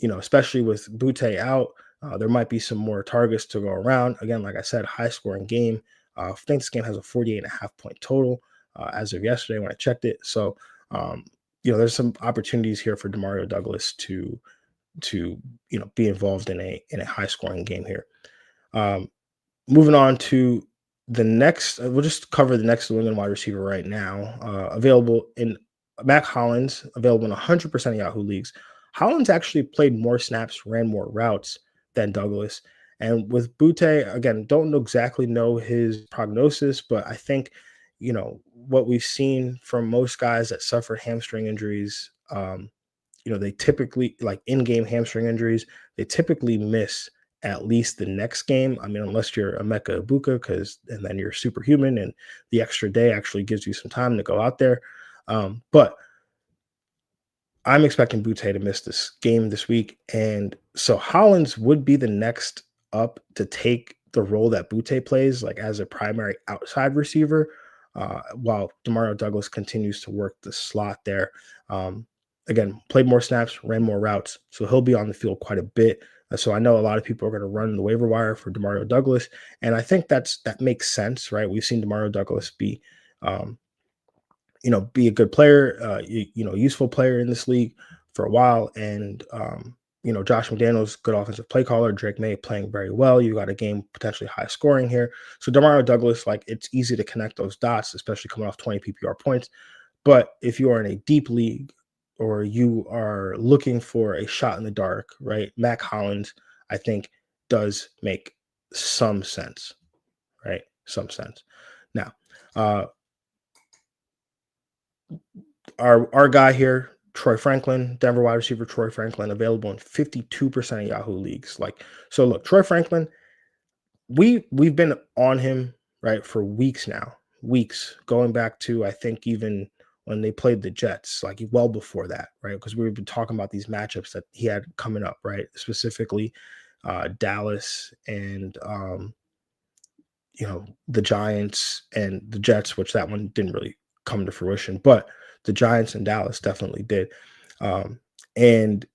especially with Butte out, there might be some more targets to go around. Again, like I said, high scoring game. I think this game has a 48.5 point total as of yesterday when I checked it. So, there's some opportunities here for Demario Douglas to be involved in a high scoring game here. Um, Moving on to the next, we'll just cover the next New England wide receiver right now. Available in Mac Hollins, available in 100% of Yahoo leagues. Hollins actually played more snaps, ran more routes than Douglas. And with Butte, again, don't exactly know his prognosis, but I think, what we've seen from most guys that suffer hamstring injuries, they typically, like in-game hamstring injuries, they typically miss at least the next game. I mean, unless you're a Emeka Ibuka, and then you're superhuman, and the extra day actually gives you some time to go out there. But I'm expecting Butte to miss this game this week, and so Hollins would be the next up to take the role that Butte plays, like as a primary outside receiver, while Demario Douglas continues to work the slot there. Again, played more snaps, ran more routes, so he'll be on the field quite a bit. So I know a lot of people are going to run the waiver wire for Demario Douglas, and I think that makes sense, right? We've seen Demario Douglas um, be a good player, useful player in this league for a while. And, Josh McDaniels, good offensive play caller. Drake May playing very well. You got a game potentially high scoring here. So Demario Douglas, like, it's easy to connect those dots, especially coming off 20 PPR points. But if you are in a deep league or you are looking for a shot in the dark, right? Mac Hollins, I think, does make some sense, right? Some sense. Now, our guy here, Troy Franklin, Denver wide receiver Troy Franklin, available in 52% of Yahoo leagues. Like, so look, Troy Franklin, we've been on him, right, for weeks now. Weeks, going back to, I think, even when they played the Jets, like well before that, right? Because we've been talking about these matchups that he had coming up, right? Specifically Dallas and the Giants and the Jets, which that one didn't really come to fruition, but the Giants and Dallas definitely did. And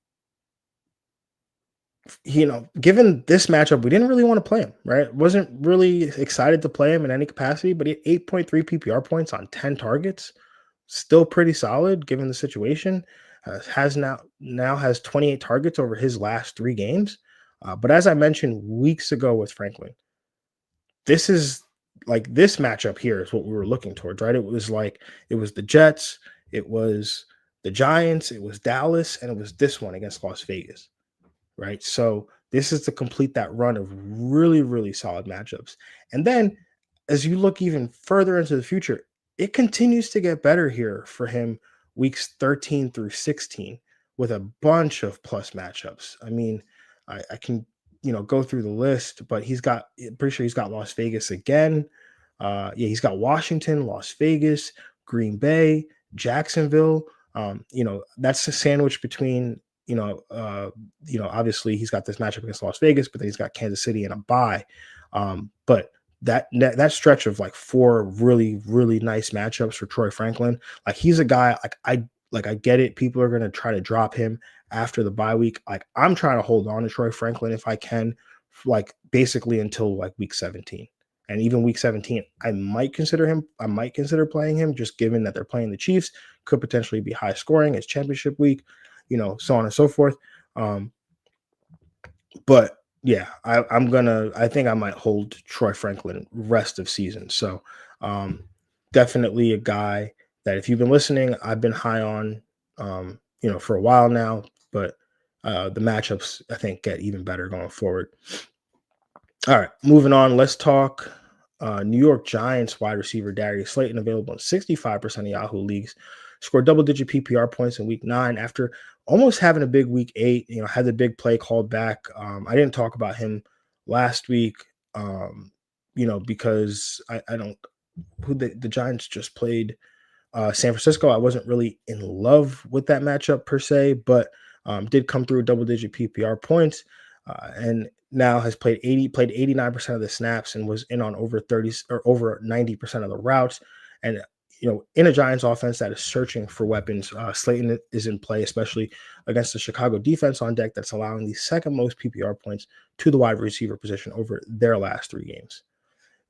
given this matchup, we didn't really want to play him, right? Wasn't really excited to play him in any capacity, but he had 8.3 PPR points on 10 targets. Still pretty solid given the situation. Has now has 28 targets over his last 3 games. But as I mentioned weeks ago with Franklin, this is like this matchup here is what we were looking towards, right? It was the Jets, it was the Giants, it was Dallas, and it was this one against Las Vegas, right? So this is to complete that run of really, really solid matchups. And then as you look even further into the future, it continues to get better here for him weeks 13 through 16 with a bunch of plus matchups. I mean, I can, go through the list, but pretty sure he's got Las Vegas again. He's got Washington, Las Vegas, Green Bay, Jacksonville. That's a sandwich between, obviously he's got this matchup against Las Vegas, but then he's got Kansas City and a bye. But that stretch of like 4 really, really nice matchups for Troy Franklin, like he's a guy, I get it. People are going to try to drop him after the bye week. Like I'm trying to hold on to Troy Franklin if I can, like basically until like week 17. And even week 17, I might consider playing him, just given that they're playing the Chiefs, could potentially be high scoring. It's championship week, so on and so forth. But yeah, I think I might hold Troy Franklin rest of season. So definitely a guy that if you've been listening, I've been high on, for a while now, but the matchups I think get even better going forward. All right, moving on. Let's talk New York Giants wide receiver Darius Slayton, available in 65% of Yahoo leagues. Scored double-digit PPR points in Week 9 after almost having a big Week 8. Had the big play called back. I didn't talk about him last week, because I don't. Who the Giants just played San Francisco. I wasn't really in love with that matchup per se, but did come through double-digit PPR points, and now has played 89% of the snaps and was in on over 30 or over 90% of the routes. And in a Giants offense that is searching for weapons, Slayton is in play, especially against the Chicago defense on deck that's allowing the second most PPR points to the wide receiver position over their last 3 games.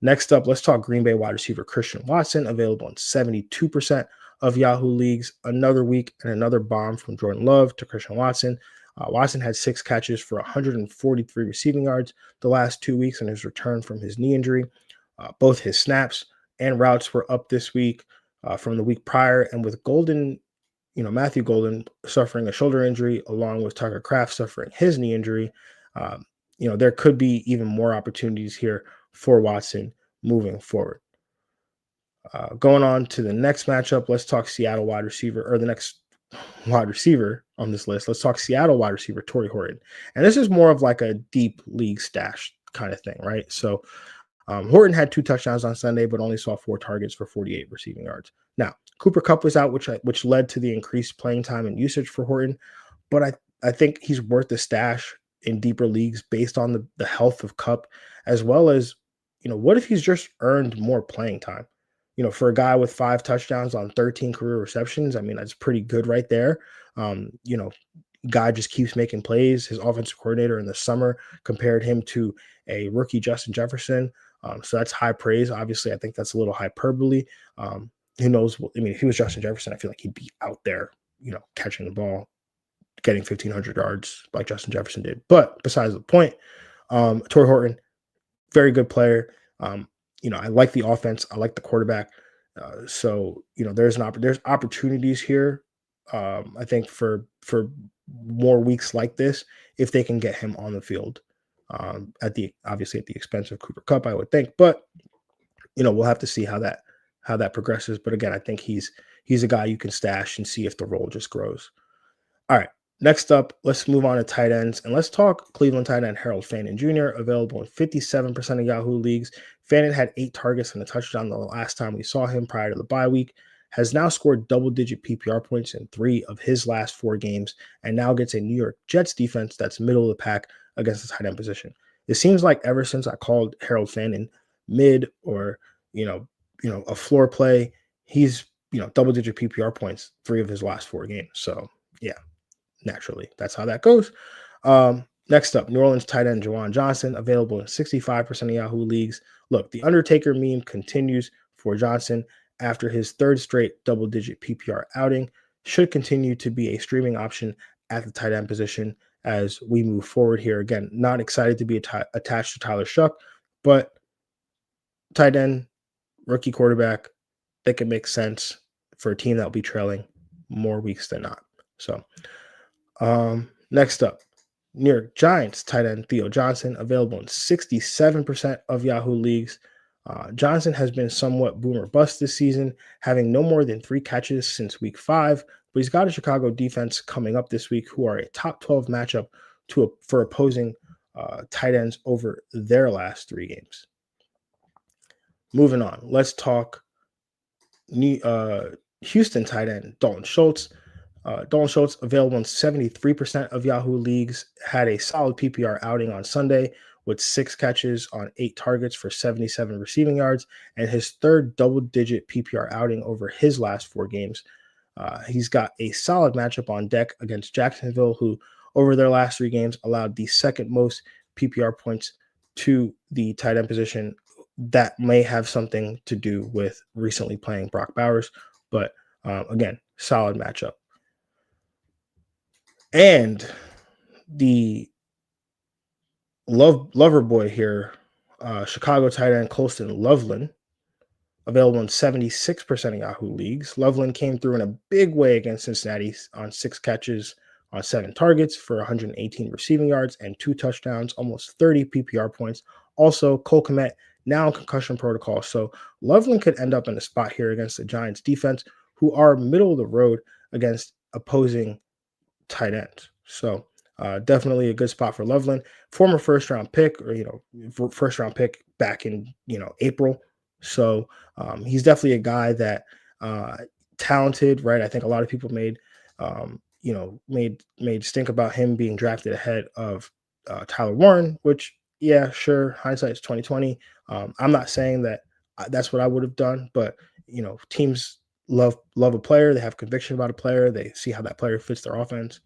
Next up, let's talk Green Bay wide receiver Christian Watson, available in 72% of Yahoo leagues. Another week and another bomb from Jordan Love to Christian Watson. Watson had 6 catches for 143 receiving yards the last 2 weeks in his return from his knee injury. Both his snaps and routes were up this week from the week prior. And with Matthew Golden suffering a shoulder injury, along with Tucker Kraft suffering his knee injury, there could be even more opportunities here for Watson moving forward. Going on to the next matchup, let's talk Seattle wide receiver, or the next wide receiver on this list. Let's talk Seattle wide receiver Torrey Horton. And this is more of like a deep league stash kind of thing, right? So Horton had 2 touchdowns on Sunday, but only saw 4 targets for 48 receiving yards. Now, Cooper Kupp was out, which led to the increased playing time and usage for Horton. But I think he's worth the stash in deeper leagues based on the health of Kupp, as well as, what if he's just earned more playing time? For a guy with 5 touchdowns on 13 career receptions, I mean, that's pretty good right there. Guy just keeps making plays. His offensive coordinator in the summer compared him to a rookie Justin Jefferson. So that's high praise. Obviously, I think that's a little hyperbole. Who knows? I mean, if he was Justin Jefferson, I feel like he'd be out there, catching the ball, getting 1,500 yards like Justin Jefferson did. But besides the point, Torrey Horton, very good player. I like the offense. I like the quarterback. So there's opportunities here. I think for more weeks like this, if they can get him on the field, obviously at the expense of Cooper Kupp, I would think. But we'll have to see how that progresses. But again, I think he's a guy you can stash and see if the role just grows. All right. Next up, let's move on to tight ends, and let's talk Cleveland tight end Harold Fannin Jr., available in 57% of Yahoo leagues. Fannin had 8 targets and a touchdown the last time we saw him prior to the bye week, has now scored double-digit PPR points in 3 of his last 4 games, and now gets a New York Jets defense that's middle of the pack against the tight end position. It seems like ever since I called Harold Fannin mid or, a floor play, he's, double-digit PPR points 3 of his last 4 games. So, yeah. Naturally, that's how that goes. Next up, New Orleans tight end Jon Johnson, available in 65% of Yahoo leagues. Look, the Undertaker meme continues for Johnson after his 3rd straight double-digit PPR outing. Should continue to be a streaming option at the tight end position as we move forward here. Again, not excited to be attached to Tyler Shuck, but tight end, rookie quarterback, that can make sense for a team that will be trailing more weeks than not. So, next up, New York Giants tight end Theo Johnson, available in 67% of Yahoo leagues. Johnson has been somewhat boom or bust this season, having no more than 3 catches since week 5, but he's got a Chicago defense coming up this week who are a top 12 matchup for opposing tight ends over their last 3 games. Moving on, let's talk Houston tight end Dalton Schultz. Dalton Schultz, available in 73% of Yahoo leagues, had a solid PPR outing on Sunday with 6 catches on 8 targets for 77 receiving yards, and his 3rd double-digit PPR outing over his last 4 games. He's got a solid matchup on deck against Jacksonville, who over their last 3 games allowed the 2nd most PPR points to the tight end position. That may have something to do with recently playing Brock Bowers, but again, solid matchup. And the lover boy here, Chicago tight end Colston Loveland, available in 76% of Yahoo leagues. Loveland came through in a big way against Cincinnati on 6 catches on 7 targets for 118 receiving yards and 2 touchdowns, almost 30 PPR points. Also, Cole Kmet now in concussion protocol. So Loveland could end up in a spot here against the Giants defense, who are middle of the road against opposing tight ends. So definitely a good spot for Loveland, former first round pick back in April. So he's definitely a guy that talented, right? I think a lot of people made stink about him being drafted ahead of Tyler Warren, which sure, hindsight's 2020. I'm not saying that that's what I would have done, but teams love a player, they have conviction about a player, they see how that player fits their offense.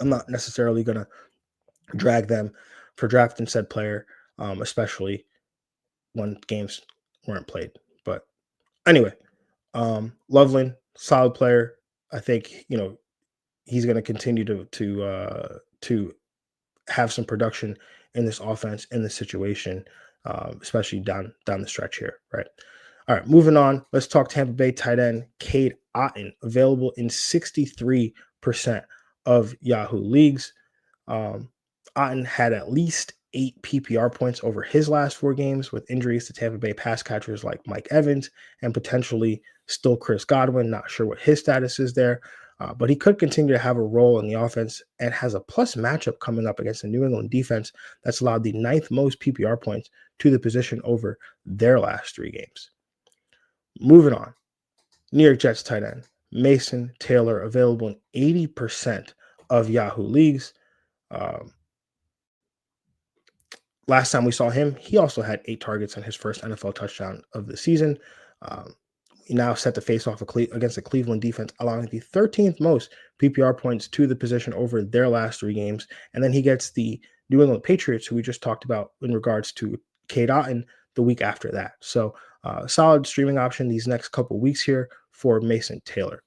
I'm not necessarily going to drag them for drafting said player, especially when games weren't played. But anyway, Loveland, solid player. I think he's going to continue to have some production in this offense in this situation, especially down the stretch here, right? All right, moving on. Let's talk Tampa Bay tight end Cade Otton, available in 63% of Yahoo leagues. Um, Otton had at least 8 PPR points over his last 4 games, with injuries to Tampa Bay pass catchers like Mike Evans and potentially still Chris Godwin. Not sure what his status is there, but he could continue to have a role in the offense and has a plus matchup coming up against the New England defense that's allowed the 9th most PPR points to the position over their last 3 games. Moving on, New York Jets tight end Mason Taylor, available in 80% of Yahoo leagues. Last time we saw him, he also had 8 targets and his first NFL touchdown of the season. He now set to face off against the Cleveland defense, allowing the 13th most PPR points to the position over their last 3 games. And then he gets the New England Patriots, who we just talked about in regards to Cade Otton, the week after that. So solid streaming option these next couple weeks here for Mason Taylor.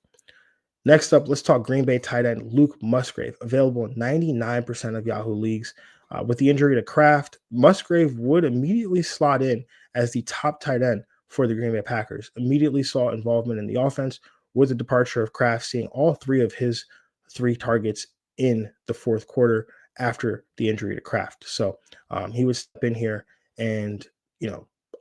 Next up, let's talk Green Bay tight end Luke Musgrave, available in 99% of Yahoo leagues. With the injury to Kraft, Musgrave would immediately slot in as the top tight end for the Green Bay Packers. Immediately saw involvement in the offense with the departure of Kraft, seeing all 3 of his 3 targets in the fourth quarter after the injury to Kraft. So he would step in here and,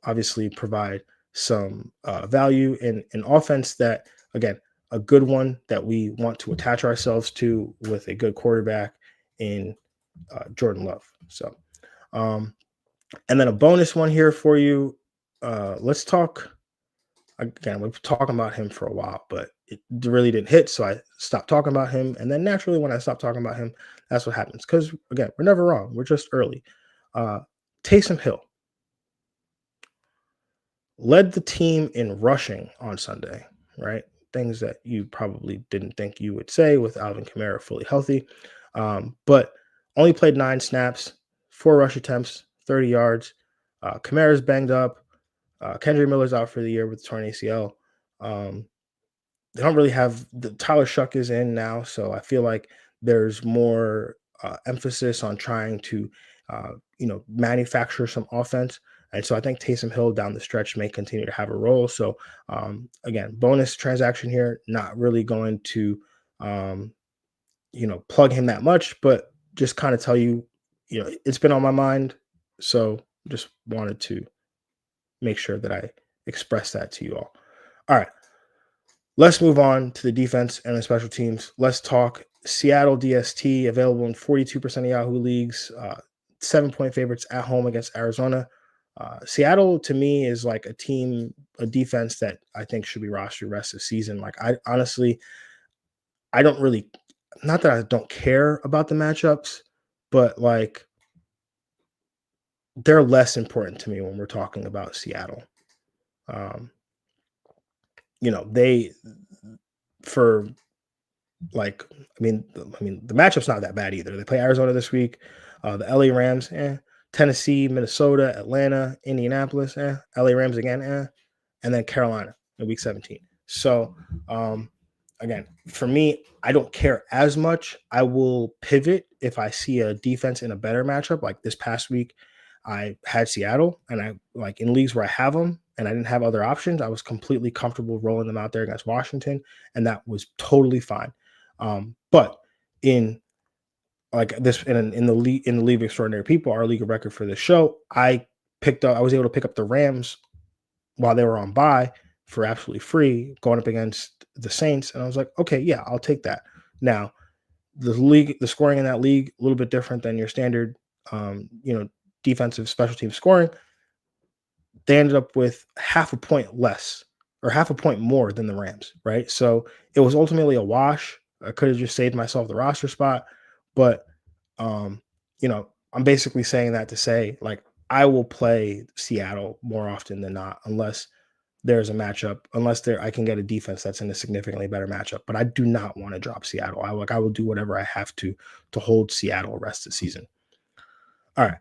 obviously provide some value in an offense that, again, a good one that we want to attach ourselves to with a good quarterback in Jordan Love. So, and then a bonus one here for you. Let's talk again. We've been talking about him for a while, but it really didn't hit. So I stopped talking about him. And then naturally, when I stop talking about him, that's what happens. Because again, we're never wrong. We're just early. Taysom Hill led the team in rushing on Sunday, right? Things that you probably didn't think you would say with Alvin Kamara fully healthy. But only played 9 snaps, 4 rush attempts, 30 yards. Kamara's banged up. Kendrick Miller's out for the year with the torn ACL. They don't really have Tyler Shuck is in now, so I feel like there's more emphasis on trying to, manufacture some offense. And so I think Taysom Hill down the stretch may continue to have a role. So again, bonus transaction here, not really going to, plug him that much, but just kind of tell you, it's been on my mind. So just wanted to make sure that I express that to you all. All right. Let's move on to the defense and the special teams. Let's talk Seattle DST, available in 42% of Yahoo leagues, 7-point favorites at home against Arizona. Seattle, to me, is like a defense that I think should be rostered rest of the season. Like, I honestly, I don't really, not that I don't care about the matchups, but like, they're less important to me when we're talking about Seattle. They for like, the matchup's not that bad either. They play Arizona this week, the LA Rams, Tennessee, Minnesota, Atlanta, Indianapolis, LA Rams again, and then Carolina in week 17. So, again, for me, I don't care as much. I will pivot if I see a defense in a better matchup. Like this past week, I had Seattle, and I like in leagues where I have them and I didn't have other options. I was completely comfortable rolling them out there against Washington, and that was totally fine. But in like this in the league of extraordinary people, our league of record for this show, I was able to pick up the Rams while they were on bye for absolutely free, going up against the Saints, and I was like, okay, yeah, I'll take that. Now, the scoring in that league a little bit different than your standard, defensive special team scoring. They ended up with half a point less or half a point more than the Rams, right? So it was ultimately a wash. I could have just saved myself the roster spot, but I'm basically saying that to say, like, I will play Seattle more often than not, unless there's a matchup, unless I can get a defense that's in a significantly better matchup. But I do not want to drop Seattle. I will do whatever I have to hold Seattle the rest of the season. All right.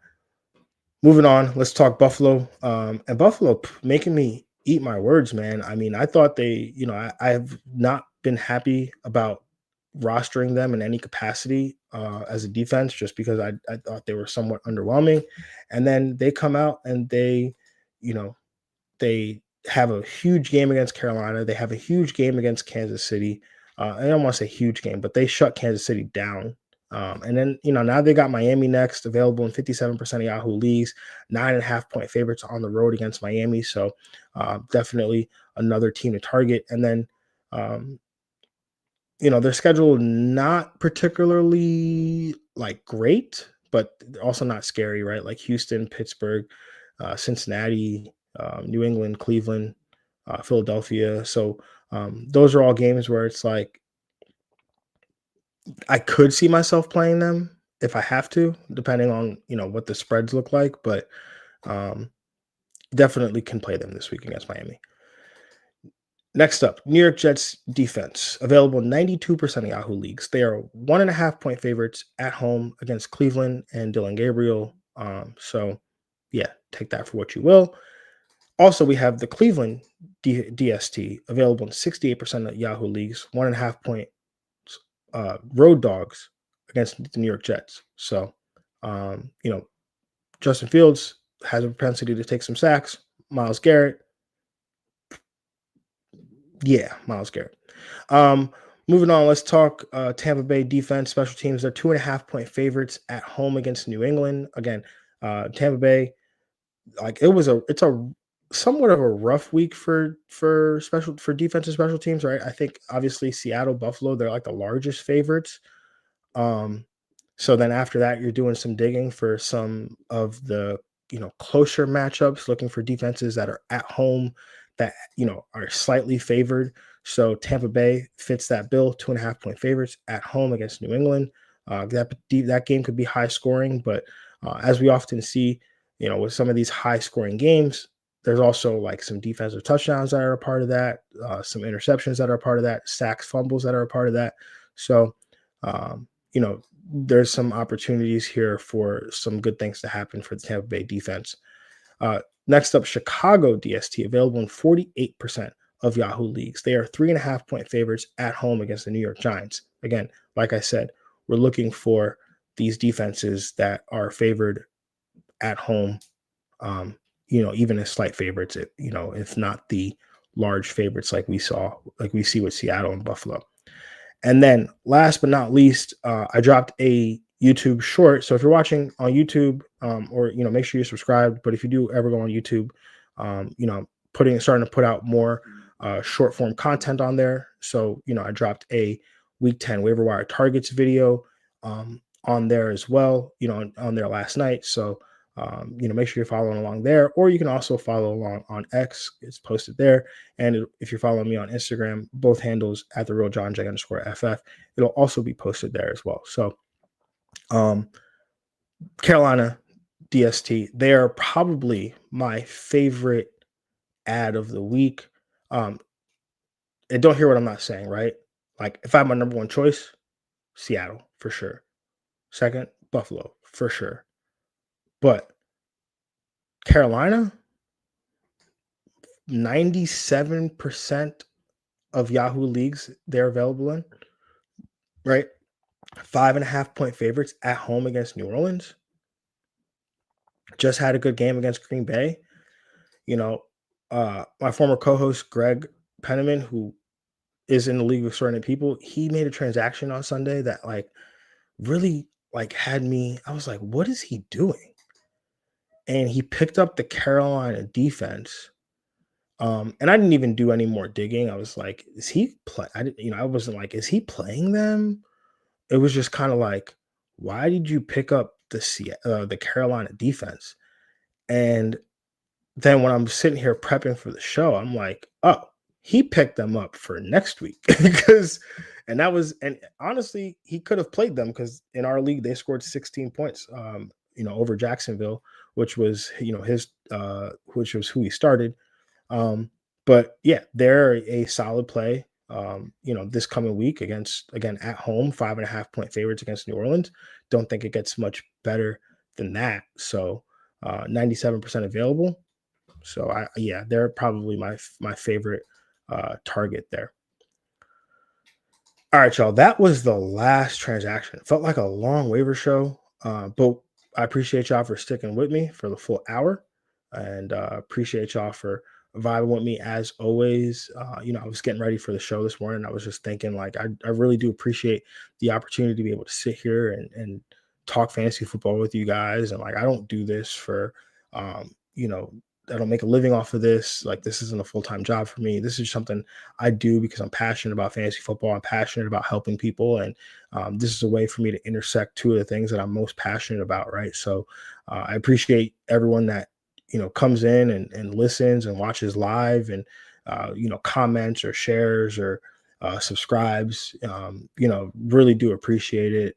Moving on, let's talk Buffalo. And Buffalo making me eat my words, man. I mean, I thought I have not been happy about rostering them in any capacity as a defense, just because I thought they were somewhat underwhelming. And then they come out and you know, they have a huge game against Carolina. They have a huge game against Kansas City. I don't want to say huge game, but they shut Kansas City down. And then, now they got Miami next, available in 57% of Yahoo leagues, 9.5-point favorites on the road against Miami. So definitely another team to target. And then, their schedule not particularly like great, but also not scary, right? Like Houston, Pittsburgh, Cincinnati, New England, Cleveland, Philadelphia. So those are all games where it's like I could see myself playing them if I have to, depending on what the spreads look like. But um, definitely can play them this week against Miami. Next up, New York Jets defense, available in 92% of Yahoo leagues. They are 1.5-point favorites at home against Cleveland and Dylan Gabriel. So, yeah, take that for what you will. Also, we have the Cleveland DST, available in 68% of Yahoo leagues, 1.5-point road dogs against the New York Jets. So, Justin Fields has a propensity to take some sacks. Myles Garrett. Yeah, Myles Garrett. Moving on, let's talk Tampa Bay defense, special teams. They're 2.5-point favorites at home against New England. Again, Tampa Bay, like it's a somewhat of a rough week for defensive special teams, right? I think obviously Seattle, Buffalo, they're like the largest favorites. So then after that, you're doing some digging for some of the closer matchups, looking for defenses that are at home that are slightly favored. So Tampa Bay fits that bill, 2.5-point favorites at home against New England. That game could be high scoring, but as we often see, with some of these high scoring games, there's also like some defensive touchdowns that are a part of that, some interceptions that are a part of that, sacks, fumbles that are a part of that. So, there's some opportunities here for some good things to happen for the Tampa Bay defense. Next up, Chicago DST, available in 48% of Yahoo leagues. They are 3.5-point favorites at home against the New York Giants. Again, like I said, we're looking for these defenses that are favored at home, even as slight favorites, if not the large favorites like we see with Seattle and Buffalo. And then last but not least, I dropped a YouTube short. So if you're watching on YouTube, or make sure you're subscribed. But if you do ever go on YouTube, starting to put out more short form content on there. So I dropped a Week 10 waiver wire targets video on there as well. On there last night. So make sure you're following along there, or you can also follow along on X. It's posted there. And if you're following me on Instagram, both handles at the real Jon Jeune _FF, it'll also be posted there as well. So, Carolina DST, they are probably my favorite ad of the week. And don't hear what I'm not saying, right? Like if I have my number one choice, Seattle for sure. Second, Buffalo for sure. But Carolina, 97% of Yahoo leagues they're available in, right? 5.5-point favorites at home against New Orleans. Just had a good game against Green Bay. My former co-host Greg Penniman, who is in the league with certain people, he made a transaction on Sunday that really had me. I was like, what is he doing? And he picked up the Carolina defense. And I didn't even do any more digging. I was like, is he play? I wasn't like, is he playing them? It was just kind of like, why did you pick up the Carolina defense? And then when I'm sitting here prepping for the show, I'm like, oh, he picked them up for next week and honestly, he could have played them because in our league they scored 16 points, over Jacksonville, which was which was who he started. But yeah, they're a solid play. This coming week against, again, at home, 5.5 point favorites against New Orleans. Don't think it gets much better than that. So 97% available. So yeah, they're probably my favorite target there. All right, y'all. That was the last transaction. It felt like a long waiver show, but I appreciate y'all for sticking with me for the full hour, and appreciate y'all for vibing with me as always. I was getting ready for the show this morning. I was just thinking, like, I really do appreciate the opportunity to be able to sit here and talk fantasy football with you guys. And like, I don't do this for, um, you know, I don't make a living off of this. Like, this isn't a full-time job for me. This is something I do because I'm passionate about fantasy football. I'm passionate about helping people, and this is a way for me to intersect two of the things that I'm most passionate about. Right. So I appreciate everyone that comes in and listens and watches live, and comments or shares or subscribes. Really do appreciate it.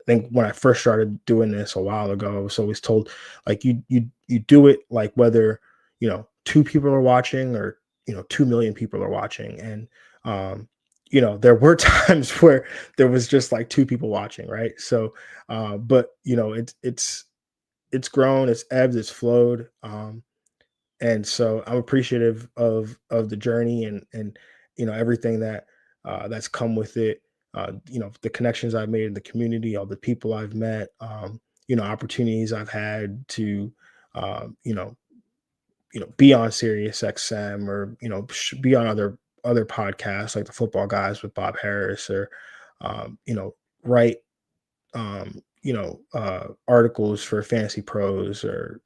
I think when I first started doing this a while ago, I was always told, like, you do it like whether two people are watching or 2 million people are watching. And there were times where there was just like two people watching, right? So but it's grown, it's ebbed, it's flowed. And so I'm appreciative of the journey, and everything that's come with it. The connections I've made in the community, all the people I've met, opportunities I've had to um, you know be on Sirius XM, or be on other podcasts like the Football Guys with Bob Harris, or write articles for Fantasy Pros, or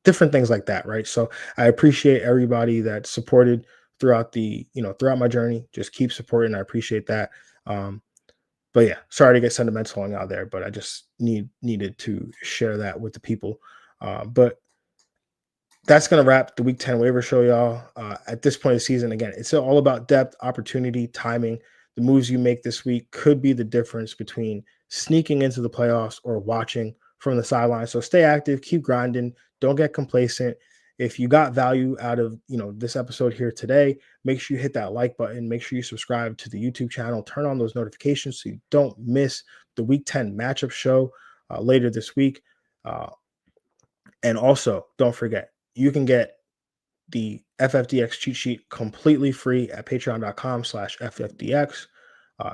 different things like that, right? So I appreciate everybody that supported throughout my journey. Just keep supporting. I appreciate that. Um, but yeah, sorry to get sentimental on out there, but I just needed to share that with the people. But that's going to wrap the week 10 waiver show, y'all. At this point of the season, again, it's all about depth, opportunity, timing. The moves you make this week could be the difference between sneaking into the playoffs or watching from the sidelines. So stay active, keep grinding, don't get complacent. If you got value out of this episode here today, make sure you hit that like button. Make sure you subscribe to the YouTube channel. Turn on those notifications so you don't miss the week 10 matchup show later this week. And also, don't forget, you can get the FFDX cheat sheet completely free at patreon.com/FFDX.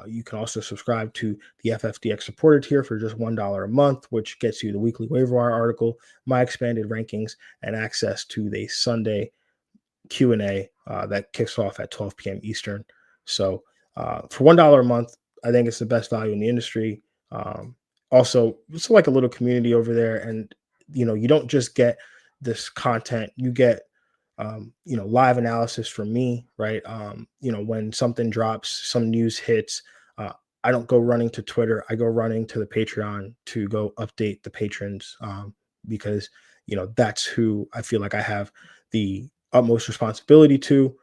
You can also subscribe to the FFDX supporter tier for just $1 a month, which gets you the weekly waiver wire article, my expanded rankings, and access to the Sunday Q&A that kicks off at 12 p.m. Eastern. So for $1 a month, I think it's the best value in the industry. Also, it's like a little community over there, and you don't just get this content, you get live analysis from me, right? When something drops, some news hits, I don't go running to Twitter. I go running to the Patreon to go update the patrons, because that's who I feel like I have the utmost responsibility to.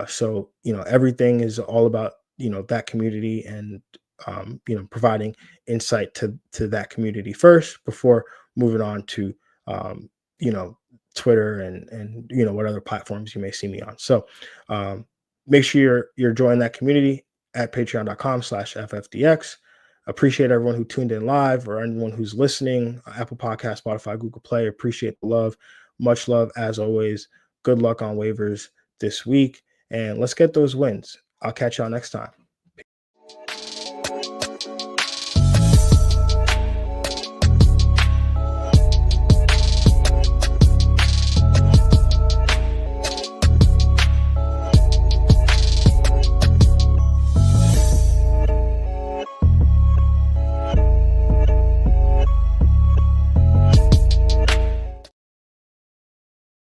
So everything is all about that community, and providing insight to that community first before moving on to um, you know Twitter and what other platforms you may see me on. So make sure you're joining that community at patreon.com/FFDX. Appreciate everyone who tuned in live, or anyone who's listening, Apple Podcast, Spotify, Google Play. Appreciate the love. Much love as always. Good luck on waivers this week, and let's get those wins. I'll catch y'all next time.